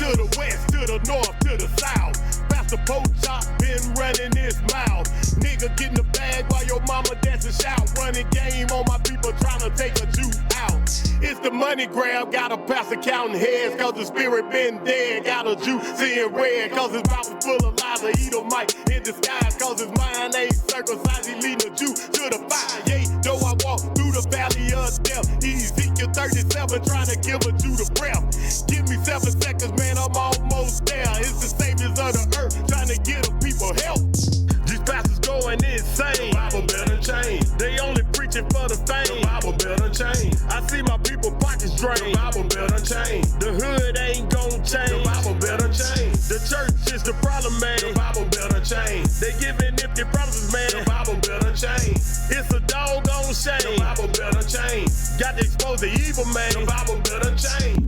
to the west, to the north, to the south. Pastor Pochop been running his mouth. Nigga getting the bag while your mama dance and shout. Running game on my people trying to take a Jew out. It's the money grab, got a pastor counting heads, cause the spirit been dead. Got a Jew seeing red, cause his mouth is full of lies. A Edomite in disguise, cause his mind ain't circumcised. He leading a Jew to the fire. Yea, though I walk through the valley of death. Ezekiel 37 trying to give a Jew the breath. Give me 7 seconds, man, I'm almost there. It's the saviors of the earth trying to get the people help. These pastors going insane. The Bible better change. They only preaching for the fame. The Bible better change. I see my people pockets drained. The Bible better change. The hood ain't gon' change. The Bible better change. The church is the problem, man. The Bible better change. They giving empty promises, man. The Bible better change. It's a doggone shame. The Bible better change. Got to expose the evil, man. The Bible better change.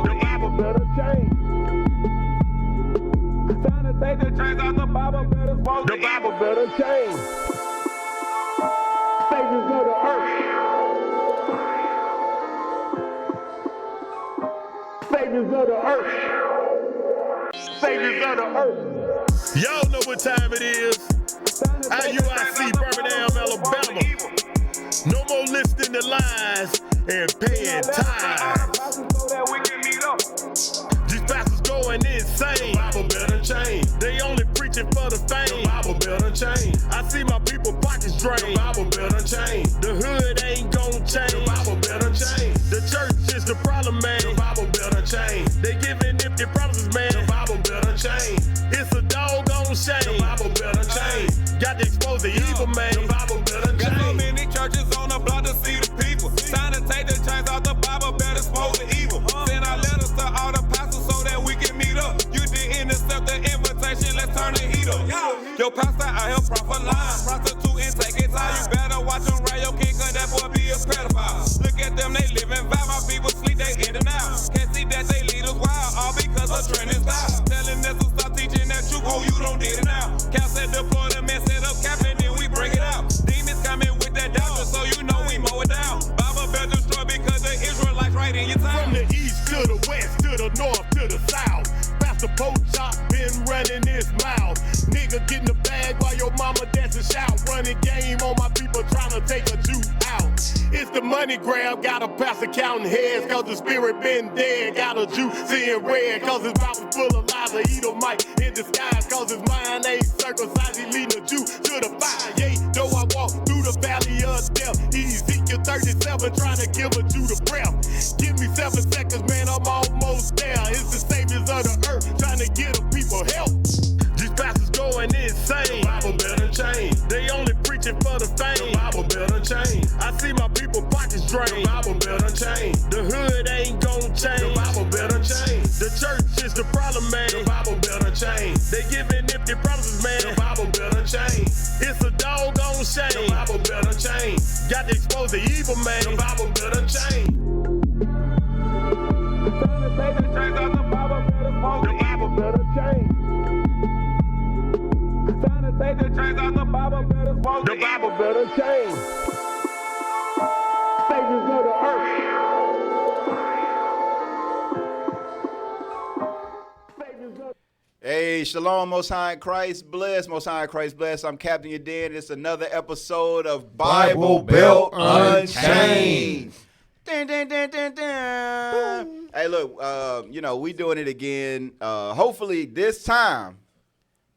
The Bible better change. Trying to take the chains out the Bible better change. The Bible better change. Saviors of the earth. Saviors of the earth. Saviors of the earth. Y'all know what time it is. IUIC, Birmingham, Alabama. No more listening to lies and paying tithes. These pastors going insane. The Bible better change. They only preaching for the fame. The Bible better change. I see my people pockets drained. The Bible better change. The hood ain't gon' change. The Bible better change. The church is the problem, man. The Bible better change. They giving empty promises, man. The Bible better change. It's a doggone shame. The Bible better change. Got to expose the evil, man. The Bible better change. Got so many churches on the block to see the people. Time to take the chains out the Bible, better expose the evil. Send our letters to all the pastors so that we can meet up. You didn't accept the invitation, let's turn the heat up. Your pastor out here prophet line, prostitute and take it time. You better watch them right, your king, cause that boy be a pedophile. Look at them, they living vibe, my people sleep, they in and out. Can't see that they lead us wild, all because of trending style. Telling us to stop teaching that truth, oh, you don't did it now. Cal said deploy the mess, set up cap, and then we bring it out. Demons coming with that doctrine, so you know we mow it down. Bible better destroy because the Israelites right in your town. From the east to the west, to the north, to the south. Pastor Pochop been running his mouth. Nigga getting the bag while your mama dance and shout. Running game on my people trying to take a Jew out. It's the money grab, got a pastor counting heads, cause the spirit been dead. Got a Jew seeing red, cause his mouth is full of lies. A Edomite in disguise, cause his mind ain't circumcised. He leading a Jew to the fire. Yea, though I walk through the valley of death. Ezekiel 37 trying to give a Jew the breath. Give me 7 seconds, man, I'm almost there. It's the saviors of the earth trying to get the people help. These pastors going insane. The Bible better change. They only preaching for the fame. The Bible better change. I see my people pockets drained. The Bible better change. The hood ain't gon' change. The Bible better change. The church is the problem, man. The Bible better change. They giving empty promises, man. The Bible better change. It's a doggone shame. The Bible better change. Got to expose the evil, man. The Bible better change. Trying to take the chains out the Bible better change. The Bible better change. Trying to take the chains out the Bible better change. The Bible better change. Saviors of the earth. Hey, shalom, Most High in Christ bless. Most High in Christ bless. I'm Captain Yadin. It's another episode of Bible Belt Unchained. Dun, dun, dun, dun, dun. Hey, look, we doing it again. Hopefully this time,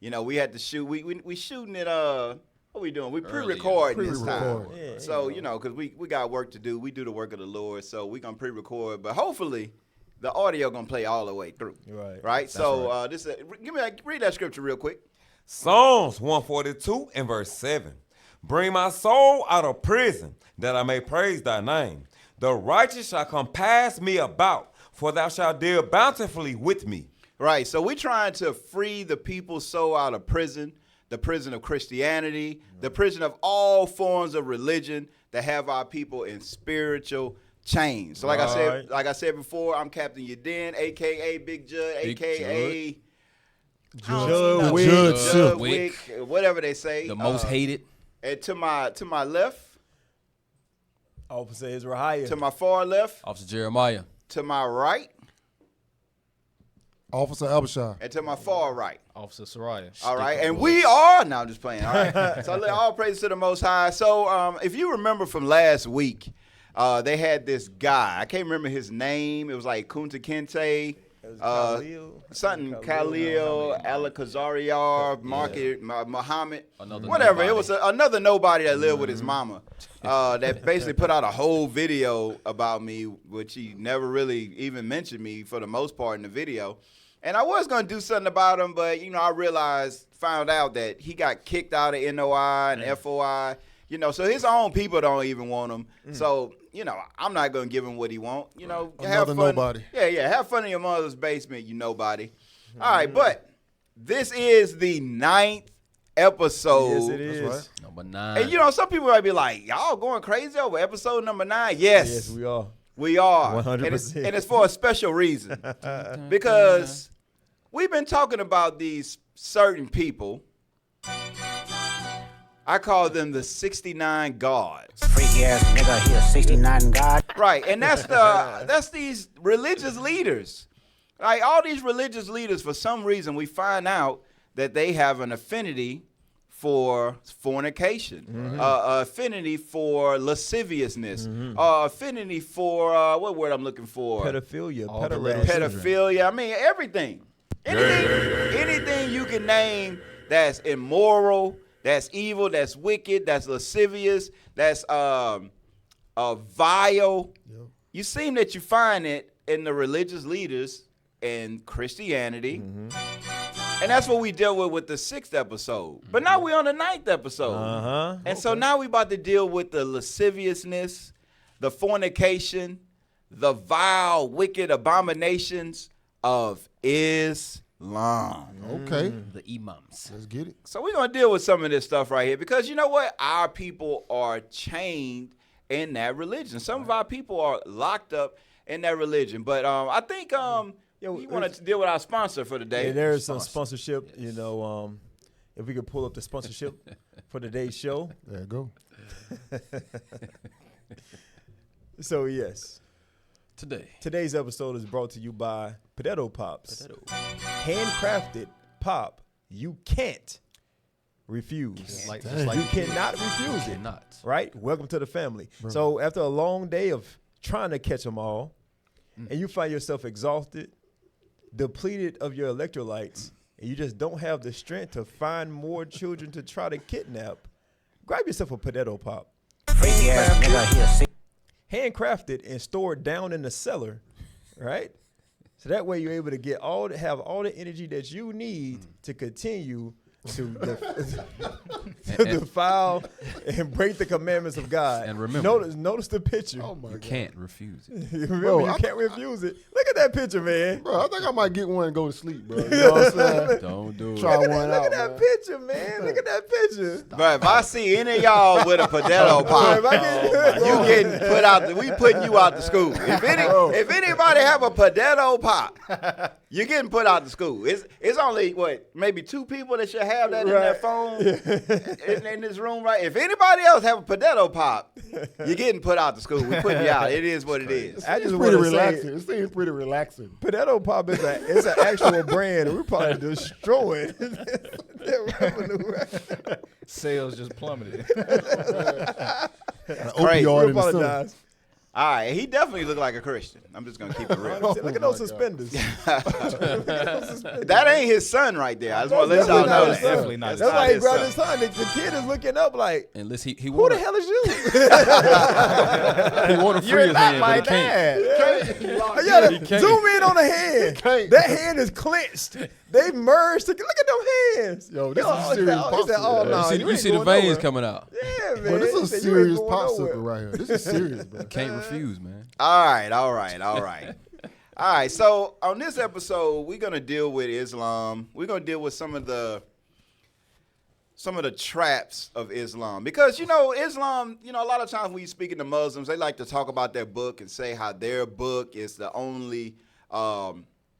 we had to shoot. We shooting it. What we doing? We pre-recording this time. Yeah, so because we got work to do. We do the work of the Lord, so we gonna pre-record. But hopefully, the audio gonna play all the way through. Right. So right. Read that scripture real quick. Psalms 142 and verse 7. Bring my soul out of prison, that I may praise thy name. The righteous shall compass me about, for thou shalt deal bountifully with me. Right. So we're trying to free the people's soul out of prison, the prison of Christianity, the prison of all forms of religion that have our people in spiritual chains. So like I said before, I'm Captain Yadin, aka Big Jud, aka Jud Wick, whatever they say. The most hated. And to my left. Officer Israel. To my far left. Officer Jeremiah. To my right. Officer Abishai. And to my far right. Officer Soraya. All right, and we are now. I'm just playing. All right, so all praise to the Most High. So, if you remember from last week, they had this guy. I can't remember his name. It was like Kunta Kinte, something Khalil, Al-Khazariar, Muhammad, whatever. Nobody. It was another nobody that lived with his mama. That basically put out a whole video about me, which he never really even mentioned me for the most part in the video. And I was going to do something about him, but, I found out that he got kicked out of NOI and FOI, so his own people don't even want him. So, I'm not going to give him what he want. Have Another fun. nobody. Yeah, have fun in your mother's basement, you nobody. All right, but this is the 9th episode. Yes, it is. That's right. Number 9. And, some people might be like, y'all going crazy over episode number 9? Yes, we are. We are. 100%. And it's for a special reason. Because we've been talking about these certain people. I call them the 69 gods. Freaky ass nigga here, 69 God. Right, and that's these religious leaders. Like all these religious leaders, for some reason, we find out that they have an affinity for fornication, affinity for lasciviousness, affinity for what word I'm looking for? Pedophilia. Pedophilia. I mean, everything. Anything you can name that's immoral, that's evil, that's wicked, that's lascivious, that's vile. Yep. You seem that you find it in the religious leaders in Christianity. And that's what we dealt with the 6th episode. But now we're on the 9th episode. And so now we about to deal with the lasciviousness, the fornication, the vile, wicked abominations of Islam. Okay. The imams. Let's get it. So we're going to deal with some of this stuff right here because you know what? Our people are chained in that religion. Some of our people are locked up in that religion. But I think we want to deal with our sponsor for the day. Yeah, there is some sponsorship, if we could pull up the sponsorship for today's show. There you go. So, yes. Today's episode is brought to you by Potato Pops. Handcrafted pop you can't refuse. Just like You cannot refuse it. Right? Welcome to the family. So after a long day of trying to catch them all, and you find yourself exhausted, depleted of your electrolytes, and you just don't have the strength to find more children to try to kidnap, grab yourself a Potato Pop. Freaky ass nigga here, Handcrafted and stored down in the cellar, right? So that way you're able to have all the energy that you need to continue to defile and break the commandments of God. And remember, notice the picture. Oh my God. can't refuse it. Remember, you can't refuse it. Look at that picture, man. Bro, I think I might get one and go to sleep, bro. You know what I'm saying? Don't do Try it. one Look out, at that man. picture, man. Look at that picture. But if I see any of y'all with a potato pop, you getting put out. We putting you out the school. If anybody have a potato pop, you're getting put out the school. It's only maybe 2 people that should have that in their phone in this room, right? If anybody else have a potato pop, you're getting put out the school. We putting you out. It is what it is. I It's just pretty want to say, relaxing. It seems pretty relaxing. Potato Pop is an actual brand, and we're probably destroying that revenue. Sales just plummeted. Crazy. Opioid We in the sun. apologize. All right, he definitely look like a Christian. I'm just gonna keep it real. Look at those suspenders. That ain't his son right there. I just want to let y'all know that. Definitely not. That's why he grabbed son. his son. The kid is looking up like, Unless he who wore the hell is you? he wore to free his hand, but he can't. Zoom in on the hand. can't. That hand is clenched. They merged. Look at them hands. Yo, this is a serious popsicle. no, You see the veins coming out. Yeah, man. Bro, this He is a said, "You ain't serious going popsicle nowhere." right here. This is serious, bro. Can't refuse, man. All right. All right, so on this episode, we're gonna deal with Islam. We're gonna deal with some of the traps of Islam, because Islam. A lot of times when you speaking to Muslims, they like to talk about their book and say how their book is the only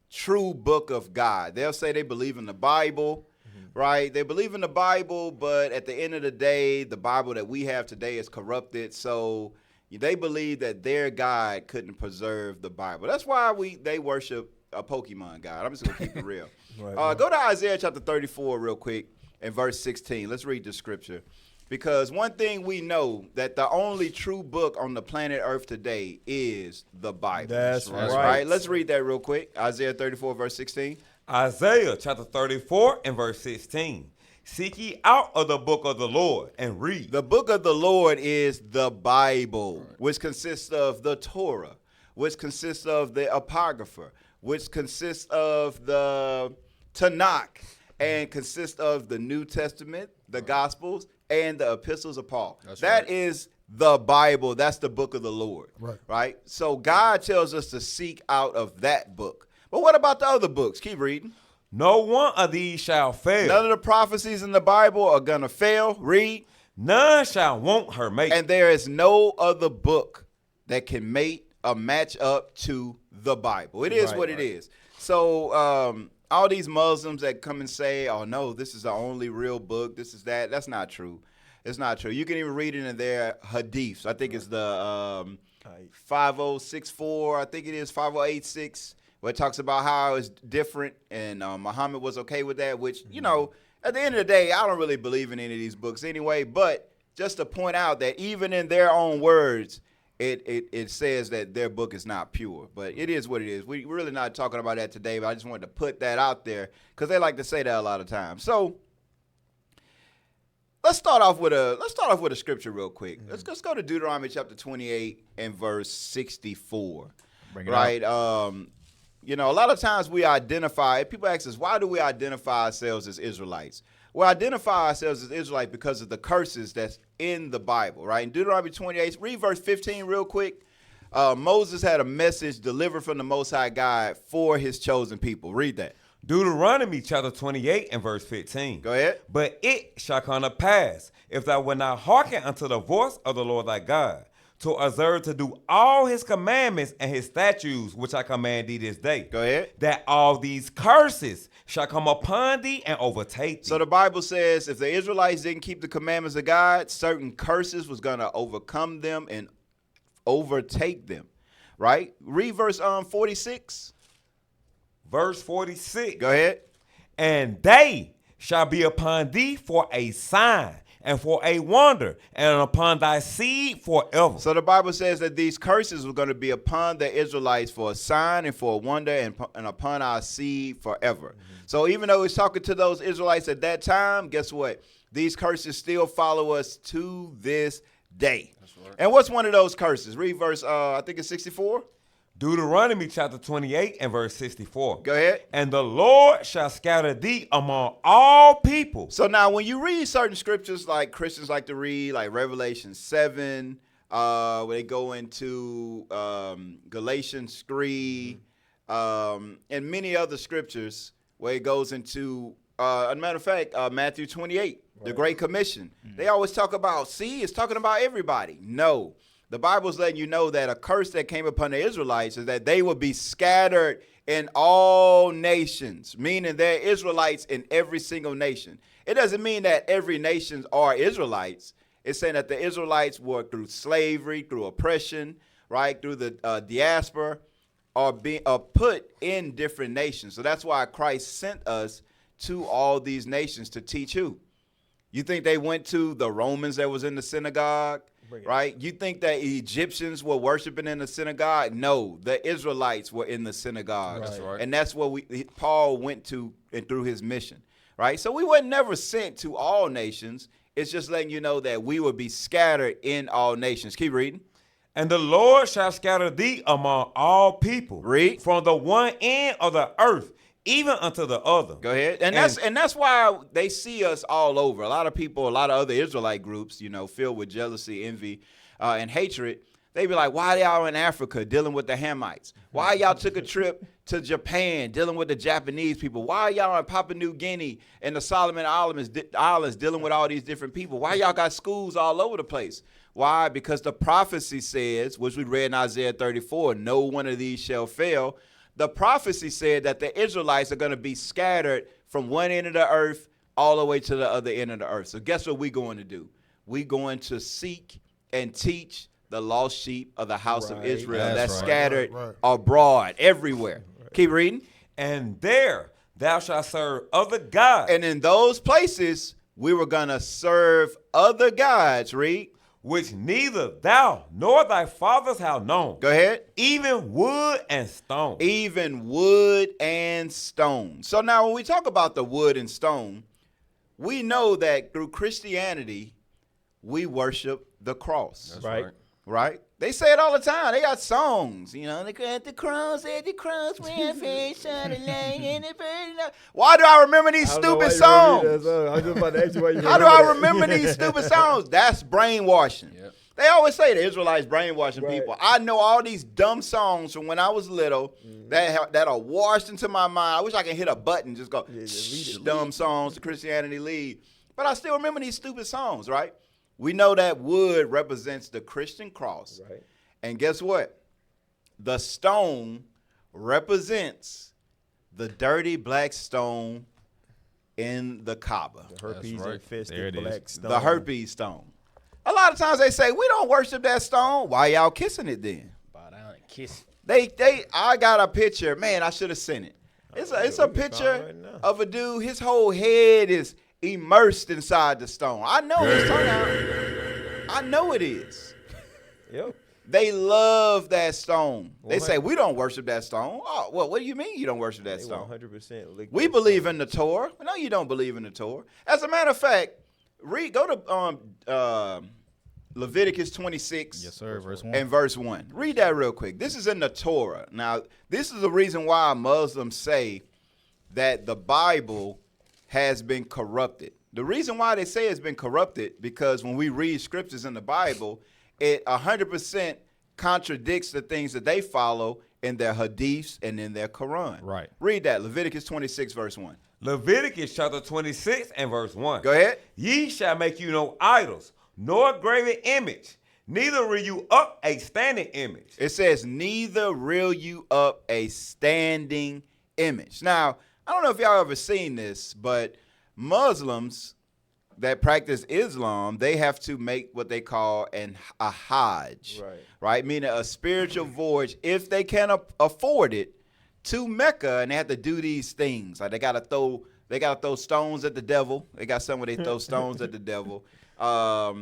true book of God. They'll say they believe in the Bible, right? They believe in the Bible, but at the end of the day, the Bible that we have today is corrupted. So They believe that their God couldn't preserve the Bible. That's why they worship a Pokemon God. I'm just going to keep it real. Right. Go to Isaiah chapter 34 real quick and verse 16. Let's read the scripture. Because one thing we know, that the only true book on the planet Earth today is the Bible. That's right. Let's read that real quick. Isaiah 34 verse 16. Isaiah chapter 34 and verse 16. Seek ye out of the book of the Lord and read. The book of the Lord is the Bible, which consists of the Torah, which consists of the Apocrypha, which consists of the Tanakh, and consists of the New Testament, the Gospels, and the epistles of Paul. That is the Bible. That's the book of the Lord. Right? So God tells us to seek out of that book. But what about the other books? Keep reading. No one of these shall fail. None of the prophecies in the Bible are going to fail. Read. None shall want her mate. And there is no other book that can match up to the Bible. It is what it is. So all these Muslims that come and say, oh, no, this is the only real book, this is that, that's not true. It's not true. You can even read it in their hadiths. I think it's the 5064, I think it is 5086, where it talks about how it's different, and Muhammad was okay with that, which, you know, at the end of the day, I don't really believe in any of these books anyway, but just to point out that even in their own words, it says that their book is not pure. But it is what it is. We're really not talking about that today, but I just wanted to put that out there because they like to say that a lot of times. So let's start off with a scripture real quick. Let's go to Deuteronomy chapter 28 and verse 64. Bring it right? You know, a lot of times people ask us, why do we identify ourselves as Israelites? We identify ourselves as Israelites because of the curses that's in the Bible, right? In Deuteronomy 28, read verse 15 real quick. Moses had a message delivered from the Most High God for his chosen people. Read that. Deuteronomy chapter 28 and verse 15. Go ahead. But it shall come to pass, if thou wilt not hearken unto the voice of the Lord thy God, to observe to do all his commandments and his statutes, which I command thee this day. Go ahead. That all these curses shall come upon thee and overtake thee. So the Bible says if the Israelites didn't keep the commandments of God, certain curses was going to overcome them and overtake them, right? Read verse 46. Verse 46. Go ahead. And they shall be upon thee for a sign and for a wonder, and upon thy seed forever. So the Bible says that these curses were going to be upon the Israelites for a sign and for a wonder and upon our seed forever. So even though he's talking to those Israelites at that time, guess what? These curses still follow us to this day. That's right. And what's one of those curses? Read verse, I think it's 64. Deuteronomy chapter 28 and verse 64. Go ahead. And the Lord shall scatter thee among all people. So now when you read certain scriptures like Christians like to read, like Revelation 7, where they go into Galatians 3, and many other scriptures where it goes into, as a matter of fact, Matthew 28, the Great Commission. They always talk about, it's talking about everybody. No. The Bible's letting you know that a curse that came upon the Israelites is that they will be scattered in all nations, meaning they're Israelites in every single nation. It doesn't mean that every nation are Israelites. It's saying that the Israelites were through slavery, through oppression, right, through the diaspora, are put in different nations. So that's why Christ sent us to all these nations to teach who? You think they went to the Romans that was in the synagogue? Right? You think that Egyptians were worshiping in the synagogue? No, the Israelites were in the synagogue. That's right. And that's what Paul went to and through his mission. Right? So we were never sent to all nations. It's just letting you know that we will be scattered in all nations. Keep reading. And the Lord shall scatter thee among all people. Read. From the one end of the earth, even unto the other. Go ahead. And that's why they see us all over. A lot of people, a lot of other Israelite groups, you know, filled with jealousy, envy, and hatred, they be like, why y'all in Africa dealing with the Hamites? Why y'all took a trip to Japan dealing with the Japanese people? Why y'all in Papua New Guinea and the Solomon Islands dealing with all these different people? Why y'all got schools all over the place? Why? Because the prophecy says, which we read in Isaiah 34, no one of these shall fail. The prophecy said that the Israelites are going to be scattered from one end of the earth all the way to the other end of the earth. So guess what we're going to do? We're going to seek and teach the lost sheep of the house of Right. Israel That's that's right. scattered Right. abroad everywhere. Keep reading. And there thou shalt serve other gods, And in those places, we were going to serve other gods. Read. which neither thou nor thy fathers have known. Go ahead. Even wood and stone. Even wood and stone. So now when we talk about the wood and stone, we know that through Christianity, we worship the cross. That's Right. right. Right? They say it all the time. They got songs, you know. They go at the cross, where face shining light and it burning up. Why do I remember these I don't know stupid why you wrote me songs? that song. I was just about to ask you why you How do I that. remember these stupid songs? That's brainwashing. Yep. They always say the Israelites brainwashing Right. people. I know all these dumb songs from when I was little that are washed into my mind. I wish I could hit a button, just go, just dumb songs to Christianity lead. But I still remember these stupid songs, right? We know that wood represents the Christian cross. Right. And guess what? The stone represents the dirty black stone in the Kaaba. The herpes right. infested There it is. black stone. The herpes stone. A lot of times they say, we don't worship that stone. Why y'all kissing it then? Bow down and kiss. I got a picture. Man, I should have sent it. It's a we can find picture it right now. of a dude. His whole head is immersed inside the stone. I know it's talking about. I know it is. Yep. They love that stone. They Well, say, we don't worship that stone. Oh, well, what do you mean you don't worship that They stone? 100% lick We that believe stone. in the Torah. No, you don't believe in the Torah. As a matter of fact, go to Leviticus 26 Yes, sir. Verse 1. and verse 1. Read that real quick. This is in the Torah. Now, this is the reason why Muslims say that the Bible has been corrupted. The reason why they say it's been corrupted, because when we read scriptures in the Bible, it 100% contradicts the things that they follow in their hadiths and in their Quran. Right. Read that, Leviticus 26, verse 1. Leviticus chapter 26 and verse 1. Go ahead. Ye shall make you no idols, nor graven image, neither will you up a standing image. It says, neither reel you up a standing image. Now, I don't know if y'all ever seen this, but Muslims that practice Islam, they have to make what they call a hajj, right? Meaning a spiritual voyage, if they can afford it, to Mecca, and they have to do these things. Like they gotta throw stones at the devil. They got some where they throw stones at the devil. I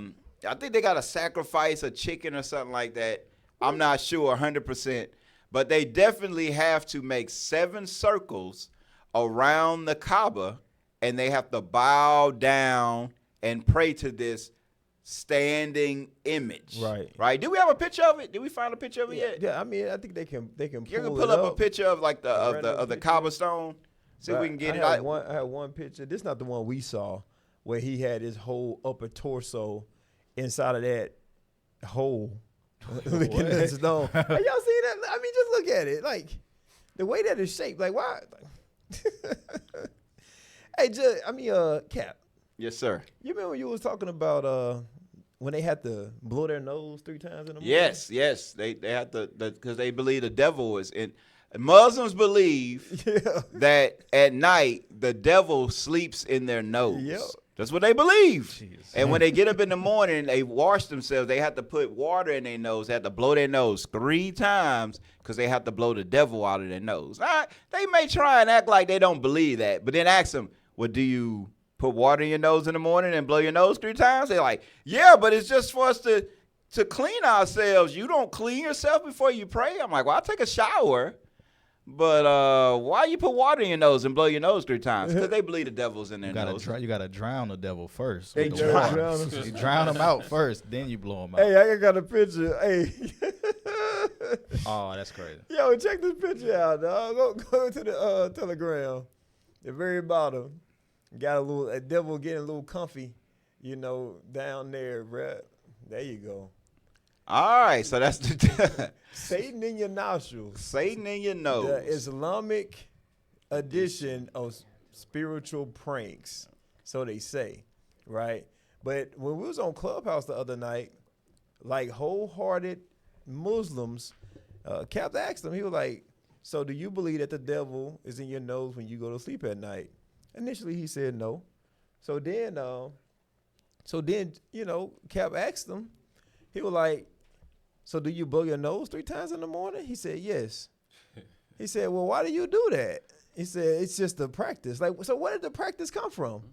think they gotta sacrifice a chicken or something like that. I'm not sure 100%, but they definitely have to make 7 circles around the Kaaba, and they have to bow down and pray to this standing image. Right. Do we have a picture of it? Did we find a picture of it yet? Yeah, I mean, I think they can pull You can it pull up a picture of like random of the picture. Kaaba stone. See if we can get it. I had one picture. This is not the one we saw, where he had his whole upper torso inside of that hole. Looking at the stone. Have y'all seen that? I mean, just look at it. Like, the way that it's shaped. Like, why? Hey, Cap. Yes, sir. You remember when you was talking about when they had to blow their nose 3 times in the morning? Yes. They have to, because they believe the devil is in. Muslims believe that at night the devil sleeps in their nose. Yep. That's what they believe. And when they get up in the morning, they wash themselves. They have to put water in their nose. They have to blow their nose 3 times because they have to blow the devil out of their nose. They may try and act like they don't believe that, but then ask them, well, do you put water in your nose in the morning and blow your nose 3 times? They're like, yeah, but it's just for us to clean ourselves. You don't clean yourself before you pray? I'm like, well, I'll take a shower. But why you put water in your nose and blow your nose 3 times? Because they believe the devil's in their nose. You gotta drown the devil first. They with the water. drown him. You drown him out first, then you blow him out. Hey, I got a picture. Hey. Oh, that's crazy. Yo, check this picture out, dog. Go to the Telegram. The very bottom. Got a devil getting a little comfy, down there, bruh. There you go. All right, so that's the Satan in your nostrils. Satan in your nose. The Islamic edition of spiritual pranks, so they say, right? But when we was on Clubhouse the other night, like wholehearted Muslims, Cap asked him, he was like, so do you believe that the devil is in your nose when you go to sleep at night? Initially, he said no. So then, Cap asked him, he was like, so do you blow your nose 3 times in the morning? He said, yes. He said, well, why do you do that? He said, it's just a practice. Like, so where did the practice come from?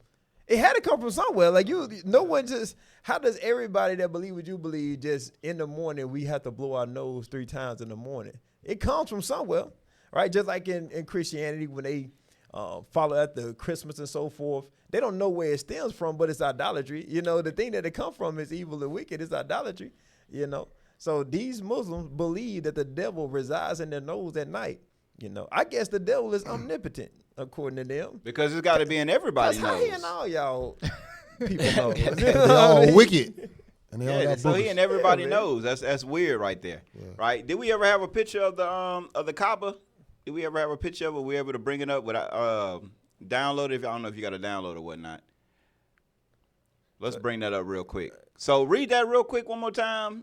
It had to come from somewhere. Like no one just, how does everybody that believe what you believe just in the morning, we have to blow our nose 3 times in the morning? It comes from somewhere, right? Just like in Christianity, when they follow after Christmas and so forth, they don't know where it stems from, but it's idolatry. You know, the thing that it comes from is evil and wicked. It's idolatry, you know. So these Muslims believe that the devil resides in their nose at night. You know, I guess the devil is omnipotent, according to them. Because it's got to be in everybody's That's how nose. he and all y'all people know. They all wicked. And they all Yeah, got so he boogers. and everybody man. knows. That's weird right there, right? Did we ever have a picture of the Kaaba? Did we ever have a picture of it? Were we able to bring it up? Download it? I don't know if you got to download or whatnot. Let's bring that up real quick. So read that real quick one more time.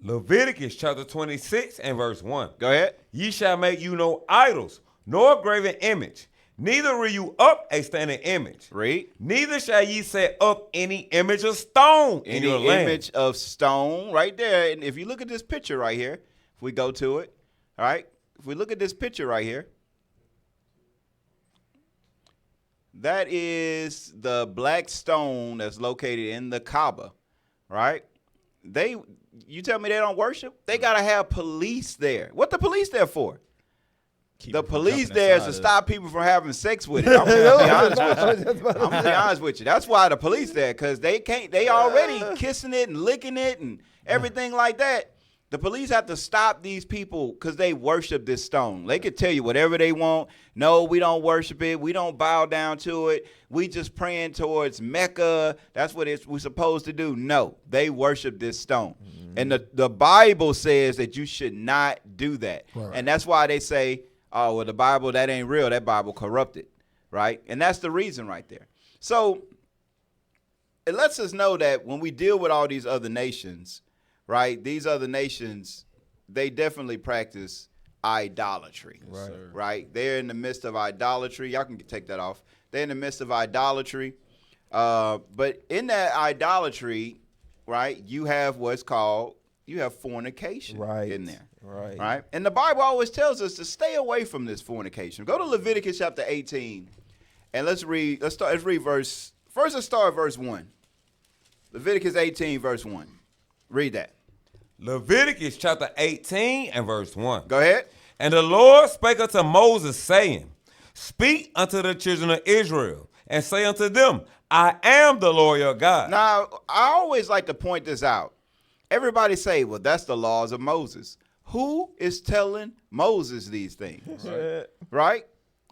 Leviticus chapter 26 and verse 1. Go ahead. Ye shall make you no idols, nor graven image, neither will you up a standing image. Read. Neither shall ye set up any image of stone in Any your land. image of stone right there. And if you look at this picture right here, if we go to it, all right, if we look at this picture right here, that is the black stone that's located in the Kaaba, right? You tell me they don't worship? They got to have police there. What the police there for? The police there is to stop people from having sex with it. I'm gonna be honest with you. That's why the police there, because they already kissing it and licking it and everything like that. The police have to stop these people because they worship this stone. They could tell you whatever they want. No, we don't worship it. We don't bow down to it. We just praying towards Mecca. That's what we're supposed to do. No, they worship this stone. Mm-hmm. And the Bible says that you should not do that. Right. And that's why they say, oh, well, the Bible, that ain't real. That Bible corrupted, right? And that's the reason right there. So it lets us know that when we deal with all these other nations, right, these other nations, they definitely practice idolatry, right? They're in the midst of idolatry. Y'all can take that off. They're in the midst of idolatry. But in that idolatry, right, you have fornication in there. Right. And the Bible always tells us to stay away from this fornication. Go to Leviticus chapter 18 and let's read verse. First let's start at verse 1. Leviticus 18, verse 1. Read that. Leviticus chapter 18 and verse 1. Go ahead. And the Lord spake unto Moses, saying, Speak unto the children of Israel, and say unto them, I am the Lord your God. Now, I always like to point this out. Everybody say, well, that's the laws of Moses. Who is telling Moses these things? Right?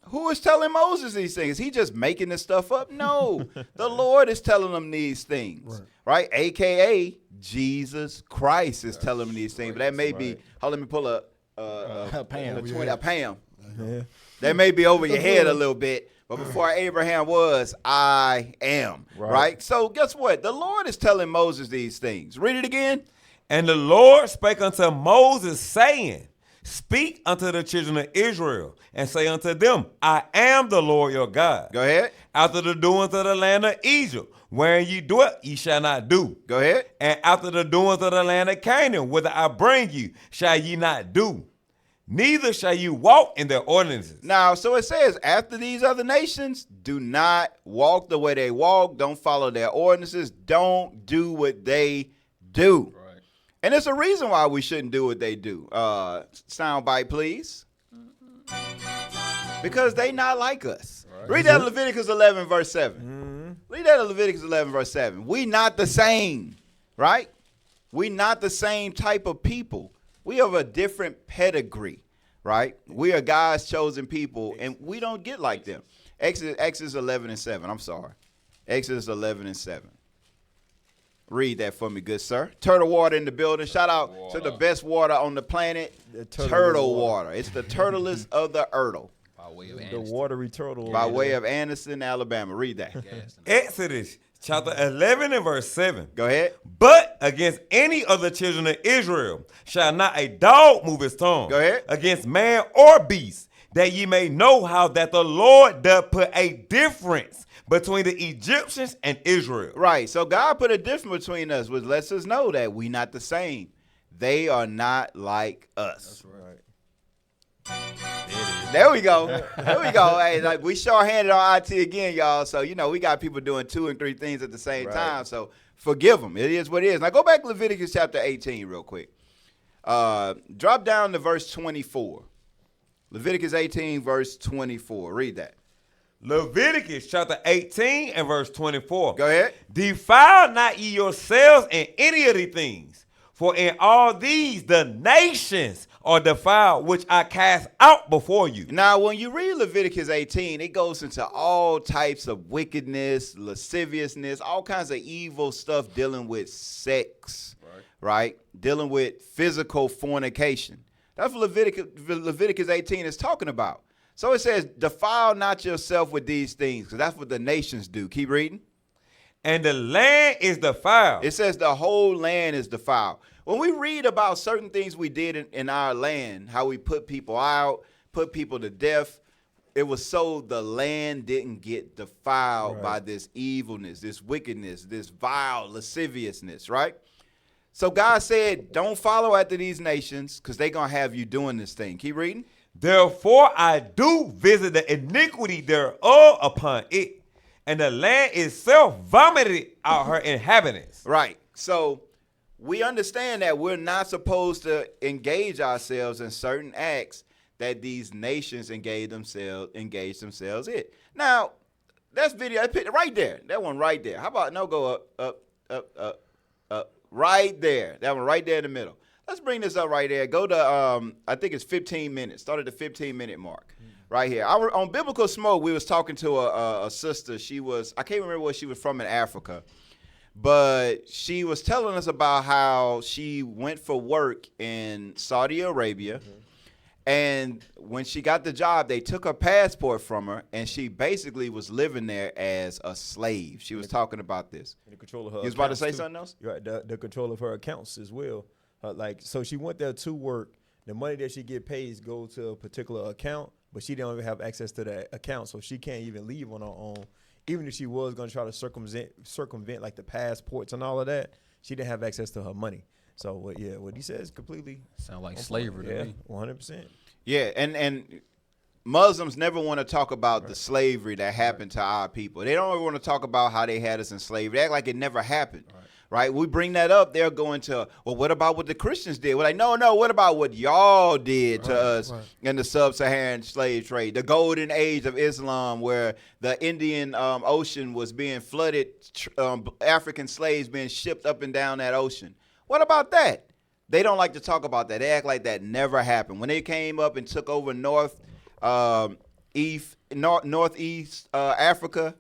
Who is telling Moses these things? Is he just making this stuff up? No. The Lord is telling them these things. Right? AKA Jesus Christ is telling them these things. But that may be, let me pull up Pam. Yeah. That may be over your head a little bit. But before Abraham was, I am. Right? So guess what? The Lord is telling Moses these things. Read it again. And the Lord spake unto Moses, saying, Speak unto the children of Israel, and say unto them, I am the Lord your God. Go ahead. After the doings of the land of Egypt, wherein ye dwelt, ye shall not do. Go ahead. And after the doings of the land of Canaan, whither I bring you, shall ye not do. Neither shall you walk in their ordinances. Now, so it says, after these other nations, do not walk the way they walk. Don't follow their ordinances. Don't do what they do. Right. And there's a reason why we shouldn't do what they do. Soundbite, please. Because they not like us. Right. Read that in Leviticus 11, verse 7. Mm-hmm. Read that in Leviticus 11, verse 7. We not the same, right? We not the same type of people. We have a different pedigree, right? We are God's chosen people, and we don't get like them. Exodus 11 and 7. I'm sorry. Exodus 11 and 7. Read that for me, good sir. Turtle water in the building. Shout out to the best water on the planet, turtle water. It's the turtlest of the Ertle. By way of the watery turtle. By way of Anderson, Alabama. Read that. Exodus chapter 11 and verse 7. Go ahead. But against any of the children of Israel shall not a dog move his tongue. Go ahead. Against man or beast, that ye may know how that the Lord doth put a difference between the Egyptians and Israel. Right. So God put a difference between us, which lets us know that we not the same. They are not like us. That's right. There we go. There we go. Hey, like we short-handed on IT again, y'all. So, we got people doing 2 and 3 things at the same time. So forgive them. It is what it is. Now go back to Leviticus chapter 18 real quick. Drop down to verse 24. Leviticus 18, verse 24. Read that. Leviticus chapter 18 and verse 24. Go ahead. Defile not ye yourselves in any of these things, for in all these the nations are defiled, which I cast out before you. Now, when you read Leviticus 18, it goes into all types of wickedness, lasciviousness, all kinds of evil stuff dealing with sex, right? Dealing with physical fornication. That's what Leviticus 18 is talking about. So it says, defile not yourself with these things, because that's what the nations do. Keep reading. And the land is defiled. It says the whole land is defiled. When we read about certain things we did in our land, how we put people out, put people to death, it was so the land didn't get defiled by this evilness, this wickedness, this vile lasciviousness, right? So God said, don't follow after these nations, because they're going to have you doing this thing. Keep reading. Therefore I do visit the iniquity thereof upon it, and the land itself vomited out her inhabitants. Right. So we understand that we're not supposed to engage ourselves in certain acts that these nations engage themselves in. Now, that's video right there. That one right there. How about go up, right there. That one right there in the middle. Let's bring this up right there. Go to, I think it's 15 minutes. Start at the 15-minute mark right here. On Biblical Smoke, we was talking to a sister. I can't remember where she was from in Africa, but she was telling us about how she went for work in Saudi Arabia, and when she got the job, they took her passport from her, and she basically was living there as a slave. She was talking about this. The control of her You was about to say too. something else? Right, the control of her accounts as well. So she went there to work. The money that she get paid goes to a particular account, but she don't even have access to that account, so she can't even leave on her own. Even if she was going to try to circumvent like the passports and all of that, she didn't have access to her money. So what he says is completely sound like slavery to me. 100%. Yeah, and Muslims never want to talk about the slavery that happened to our people. They don't ever want to talk about how they had us in slavery. They act like it never happened. Right? We bring that up, they're going to, well, what about what the Christians did? We're like, no, what about what y'all did to us in the sub-Saharan slave trade, the golden age of Islam, where the Indian Ocean was being flooded, African slaves being shipped up and down that ocean. What about that? They don't like to talk about that. They act like that never happened. When they came up and took over northeast Africa,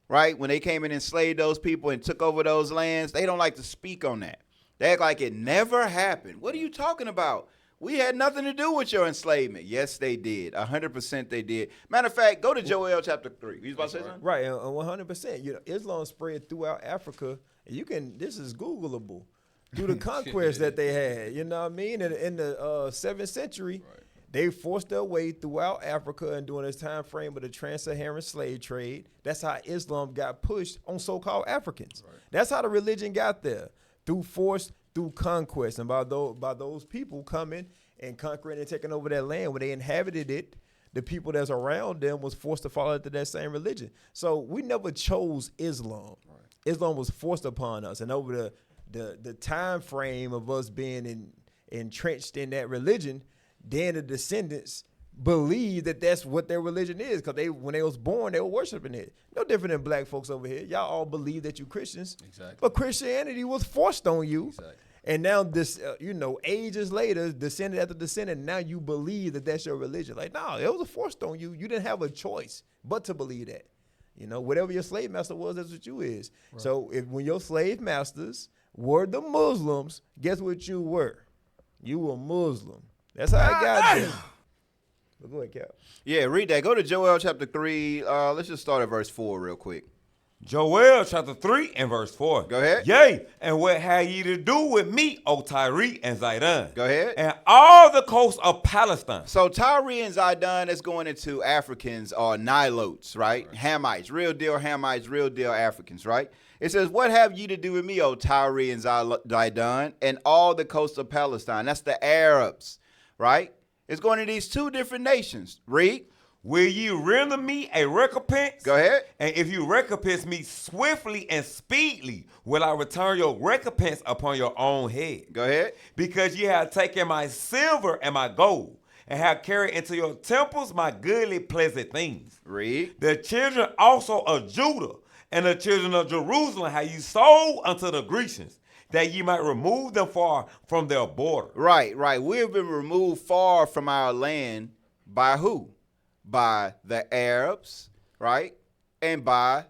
right? When they came and enslaved those people and took over those lands, they don't like to speak on that. They act like it never happened. What are you talking about? We had nothing to do with your enslavement. Yes, they did. 100% they did. Matter of fact, go to Joel chapter 3. You was about to say something? Right, 100%. Islam spread throughout Africa. This is Googleable. Through the conquest that they had. You know what I mean? In the 7th century, they forced their way throughout Africa, and during this time frame of the trans-Saharan slave trade, that's how Islam got pushed on so-called Africans. That's how the religion got there, through force, through conquest, and by those people coming and conquering and taking over that land. When they inhabited it, the people that's around them was forced to follow into that same religion. So we never chose Islam. Islam was forced upon us, and over the time frame of us being entrenched in that religion, then the descendants believe that that's what their religion is, because when they was born, they were worshiping it. No different than black folks over here. Y'all all believe that you Christians. Exactly. But Christianity was forced on you. Exactly. And now this, ages later, descendant after descendant, now you believe that that's your religion. Like, no, it was forced on you. You didn't have a choice but to believe that. Whatever your slave master was, that's what you is. Right. So when your slave masters were the Muslims, guess what you were? You were Muslim. That's how I got there. But go ahead, Cap. Yeah, read that. Go to Joel chapter 3. Let's just start at verse 4 real quick. Joel chapter 3 and verse 4. Go ahead. Yea, and what have ye to do with me, O Tyre and Zidon? Go ahead. And all the coast of Palestine. So Tyre and Zidon is going into Africans or Nilotes, right? Hamites, real deal Hamites, real deal Africans, right? It says, what have you to do with me, O Tyre and Zidon, and all the coast of Palestine? That's the Arabs, right? It's going to these two different nations. Read. Will you render me a recompense? Go ahead. And if you recompense me swiftly and speedily, will I return your recompense upon your own head? Go ahead. Because you have taken my silver and my gold, and have carried into your temples my goodly pleasant things. Read. The children also of Judah and the children of Jerusalem have you sold unto the Grecians, that ye might remove them far from their border. Right. We have been removed far from our land by who? By the Arabs, right? And by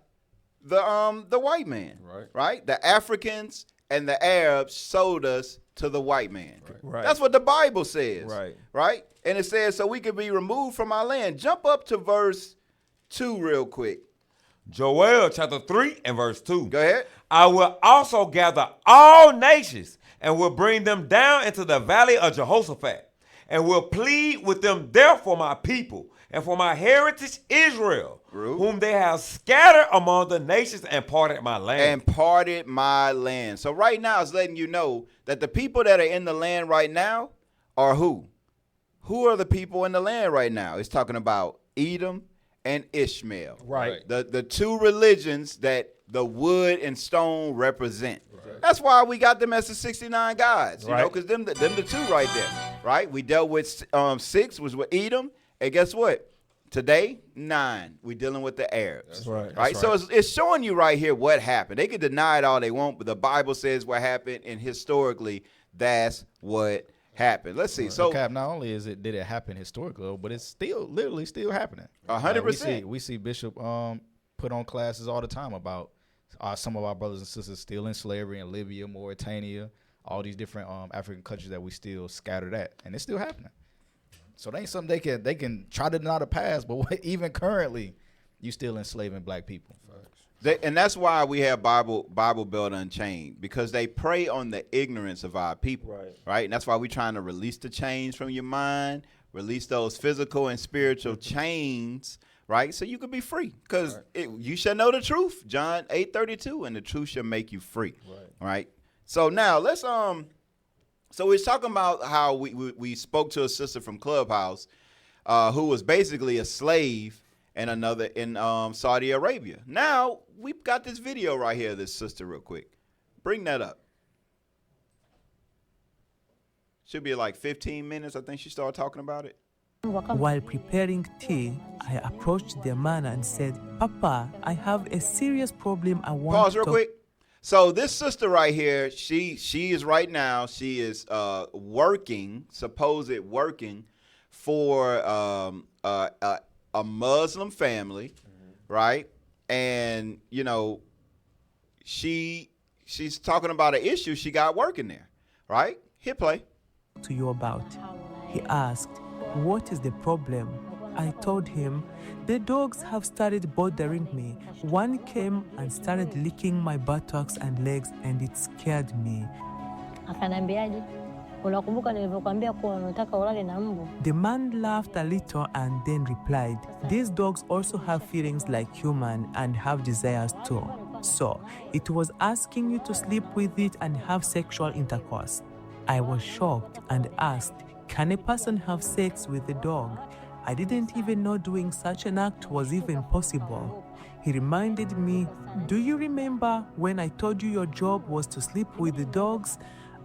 the white man. Right? The Africans and the Arabs sold us to the white man. Right. That's what the Bible says. Right. And it says, so we can be removed from our land. Jump up to verse 2 real quick. Joel chapter 3 and verse 2. Go ahead. I will also gather all nations and will bring them down into the valley of Jehoshaphat, and will plead with them there for my people and for my heritage Israel, whom they have scattered among the nations and parted my land. So right now it's letting you know that the people that are in the land right now are who? Who are the people in the land right now? It's talking about Edom and Ishmael. Right. The two religions that the wood and stone represent. Right. That's why we got them as the 69 gods, you know, because them the two right there, right? We dealt with 6 was with Edom, and guess what? Today, 9, we dealing with the Arabs. That's right? So it's showing you right here what happened. They can deny it all they want, but the Bible says what happened, and historically, that's what happened. Let's see. So, Cap, not only did it happen historically, but it's literally still happening. 100%. We see Bishop put on classes all the time about some of our brothers and sisters still in slavery in Libya, Mauritania, all these different African countries that we still scattered at, and it's still happening. So they ain't something they can try to deny the past, but even currently, you still enslaving black people. And that's why we have Bible Belt Unchained, because they prey on the ignorance of our people, right? And that's why we're trying to release the chains from your mind, release those physical and spiritual chains, right? So you can be free, because you shall know the truth, John 8:32, and the truth shall make you free, right? So now let's so we're talking about how we spoke to a sister from Clubhouse who was basically a slave and another in Saudi Arabia. Now, we've got this video right here of this sister real quick. Bring that up. Should be like 15 minutes, I think she started talking about it. While preparing tea, I approached the man and said, Papa, I have a serious problem I want Pause to real quick. So this sister right here, she is right now, she is working for a Muslim family, right? And, you know, she's talking about an issue she got working there, right? Hit play. To you about. He asked, what is the problem? I told him, the dogs have started bothering me. One came and started licking my buttocks and legs, and it scared me. The man laughed a little and then replied, these dogs also have feelings like human and have desires too. So, it was asking you to sleep with it and have sexual intercourse. I was shocked and asked, can a person have sex with a dog? I didn't even know doing such an act was even possible. He reminded me, do you remember when I told you your job was to sleep with the dogs?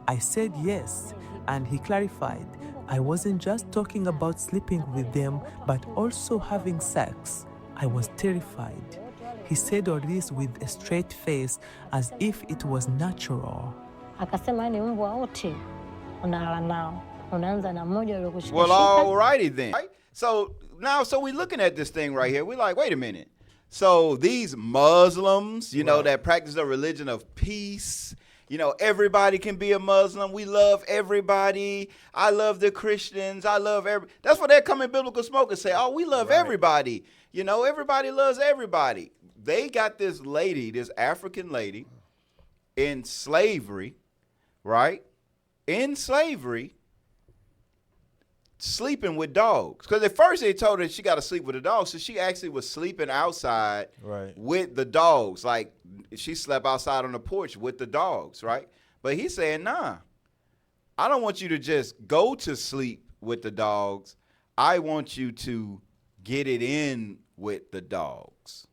I said yes, and he clarified, I wasn't just talking about sleeping with them, but also having sex. I was terrified. He said all this with a straight face, as if it was natural. Well, all righty then. Right? So we're looking at this thing right here. We're like, wait a minute. So these Muslims, you know, that practice a religion of peace, you know, everybody can be a Muslim. We love everybody. I love the Christians. I love everybody. That's what they come in Biblical Smoke and say, oh, we love everybody. You know, everybody loves everybody. They got this lady, this African lady, in slavery, right? In slavery, sleeping with dogs. Because at first they told her she got to sleep with the dogs. So she actually was sleeping outside with the dogs. Like she slept outside on the porch with the dogs, right? But he's saying, nah, I don't want you to just go to sleep with the dogs. I want you to get it in with the dogs.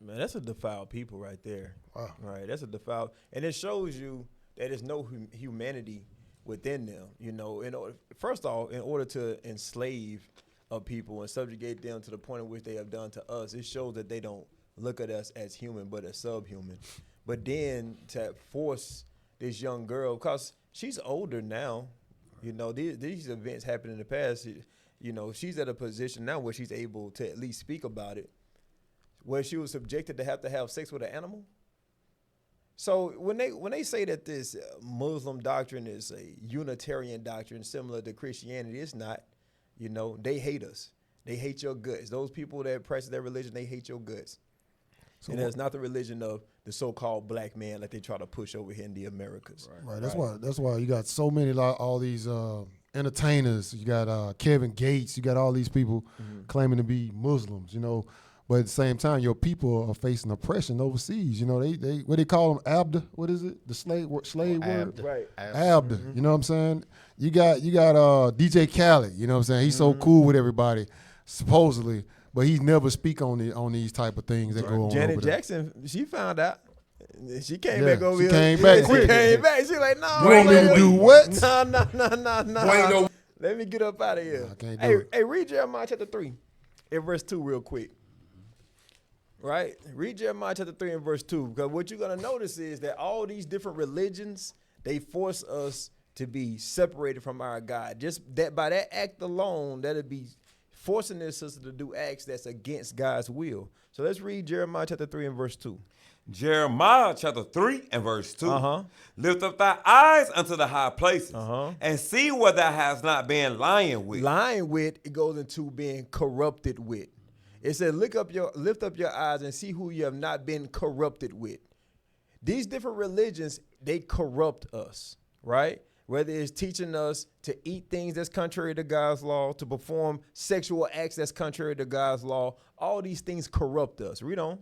Man, that's a defiled people right there. Wow. Right, that's a defiled. And it shows you that there's no humanity within them. You know, first off, in order to enslave a people and subjugate them to the point at which they have done to us, it shows that they don't look at us as human but as subhuman. But then to force this young girl, because she's older now, you know, these events happened in the past. You know, she's at a position now where she's able to at least speak about it, where she was subjected to have sex with an animal. So when they say that this Muslim doctrine is a Unitarian doctrine similar to Christianity, it's not. You know, they hate us. They hate your guts. Those people that practice their religion, they hate your guts. So and it's not the religion of the so-called black man like they try to push over here in the Americas. Right. That's why you got so many all these entertainers. You got Kevin Gates. You got all these people claiming to be Muslims. You know. But at the same time, your people are facing oppression overseas. You know, they what they call them, abda. What is it? The slave word? Right. Abda. You know what I'm saying? You got DJ Khaled. You know what I'm saying? He's so cool with everybody, supposedly, but he never speak on these type of things that go on. Janet over there. Jackson, she found out. She came back over here. She came back. She came back. She like, no. You want me to do what? No. Let me get up out of here. Hey, read Jeremiah chapter 3 and verse 2 real quick. Right? Read Jeremiah chapter 3 and verse 2. Because what you're going to notice is that all these different religions, they force us to be separated from our God. Just that by that act alone, that'll be forcing their sister to do acts that's against God's will. So let's read Jeremiah chapter 3 and verse 2. Jeremiah chapter 3 and verse 2. Lift up thy eyes unto the high places and see where thou hast not been lying with. Lying with, it goes into being corrupted with. It says, lift up your eyes and see who you have not been corrupted with. These different religions, they corrupt us, right? Whether it's teaching us to eat things that's contrary to God's law, to perform sexual acts that's contrary to God's law, all these things corrupt us. Read on.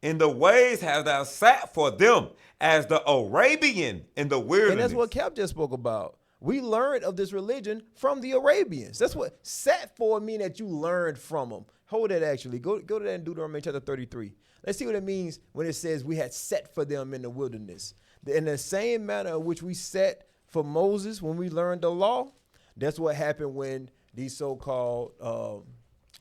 In the ways have thou sat for them as the Arabian in the wilderness. And that's what Cap just spoke about. We learned of this religion from the Arabians. That's what sat for mean, that you learned from them. Hold that actually. Go to that in Deuteronomy chapter 33. Let's see what it means when it says we had set for them in the wilderness. In the same manner in which we set for Moses when we learned the law, that's what happened when these so-called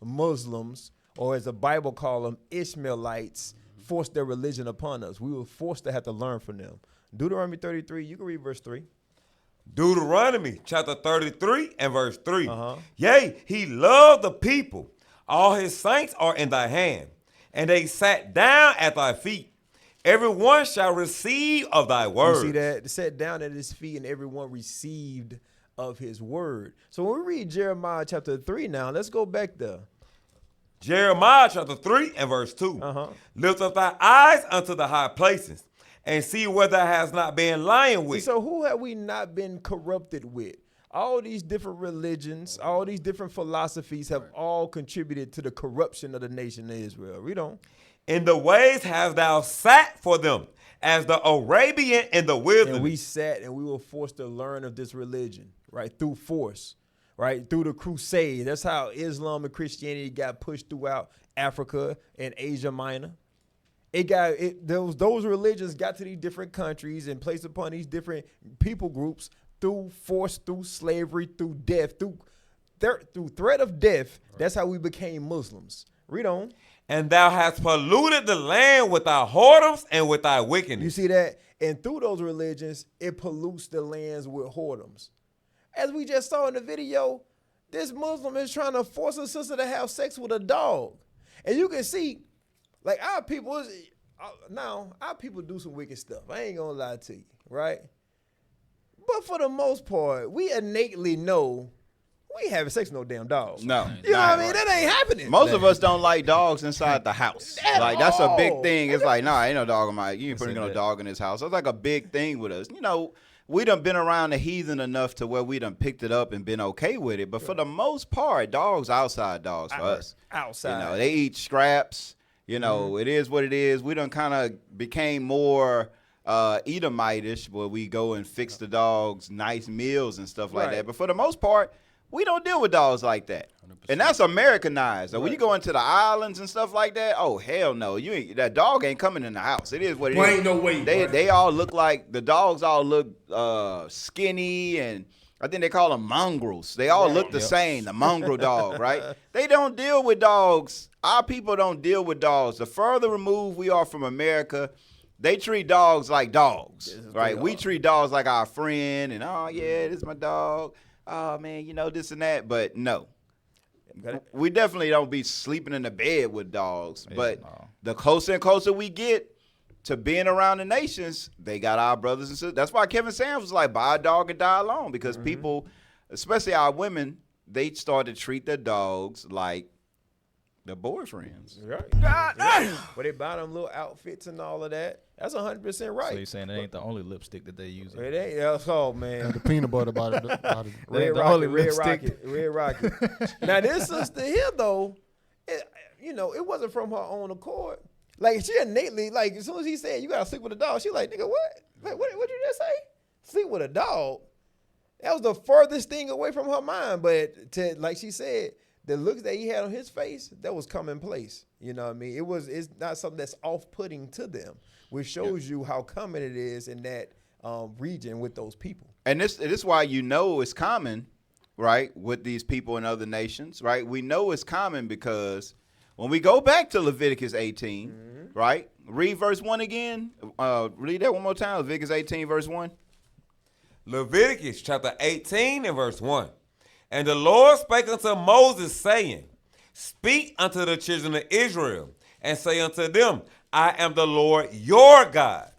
Muslims, or as the Bible call them, Ishmaelites, forced their religion upon us. We were forced to have to learn from them. Deuteronomy 33, you can read verse 3. Deuteronomy chapter 33 and verse 3. Yea, he loved the people. All his saints are in thy hand, and they sat down at thy feet. Everyone shall receive of thy word. You see that? They sat down at his feet, and everyone received of his word. So when we read Jeremiah chapter 3 now, let's go back there. Jeremiah chapter 3 and verse 2. Lift up thy eyes unto the high places, and see where thou hast not been lying with. So who have we not been corrupted with? All these different religions, all these different philosophies have all contributed to the corruption of the nation of Israel. Read on. In the ways hast thou sat for them as the Arabian in the wilderness. And we sat and we were forced to learn of this religion, right, through force, right, through the crusade. That's how Islam and Christianity got pushed throughout Africa and Asia Minor. Those religions got to these different countries and placed upon these different people groups through force, through slavery, through death, through threat of death. That's how we became Muslims. Read on. And thou hast polluted the land with thy whoredoms and with thy wickedness. You see that? And through those religions, it pollutes the lands with whoredoms. As we just saw in the video, this Muslim is trying to force a sister to have sex with a dog. And you can see, like, our people do some wicked stuff. I ain't gonna lie to you, right? But for the most part, we innately know we ain't having sex with no damn dogs. No. You know what I mean? That ain't happening. Most of us don't like dogs inside the house. Like, that's a big thing. It's like, nah, ain't no dog in my, you ain't putting no dog in this house. It's like a big thing with us. You know, we done been around the heathen enough to where we done picked it up and been okay with it. But for the most part, dogs outside dogs for us. Outside. You know, they eat scraps. You know, it is what it is. We done kind of became more Edomitish, where we go and fix the dogs nice meals and stuff like that. But for the most part, we don't deal with dogs like that. 100%. And that's Americanized. So when you go into the islands and stuff like that, oh, hell no. You ain't, that dog ain't coming in the house. It is what it is. Ain't no way. They all look like, the dogs all look skinny, and I think they call them mongrels. They all look the same, the mongrel dog, right? They don't deal with dogs. Our people don't deal with dogs. The further removed we are from America, they treat dogs like dogs, right? We treat dogs like our friend, and, oh, yeah, this is my dog. Oh, man, you know, this and that. But no, we definitely don't be sleeping in the bed with dogs. But the closer and closer we get to being around the nations, they got our brothers and sisters. That's why Kevin Sams was like, buy a dog and die alone, because people, especially our women, they start to treat their dogs like their boyfriends. Right. But they buy them little outfits and all of that. That's 100% right. So you're saying it ain't the only lipstick that they use? It ain't. That's all, man. The peanut butter about it. Red Rocket. Now, this sister here, though, you know, it wasn't from her own accord. Like, she innately, like, as soon as he said, you got to sleep with a dog, she like, nigga, what? Like, what you just say? Sleep with a dog? That was the furthest thing away from her mind. But, like she said, the looks that he had on his face, that was commonplace. You know what I mean? It's not something that's off-putting to them, which shows you how common it is in that region with those people. And this is why you know it's common, right, with these people in other nations, right? We know it's common because when we go back to Leviticus 18, right? Read verse 1 again. Read that one more time. Leviticus 18, verse 1. Leviticus chapter 18 and verse 1. And the Lord spake unto Moses, saying, Speak unto the children of Israel, and say unto them, I am the Lord your God.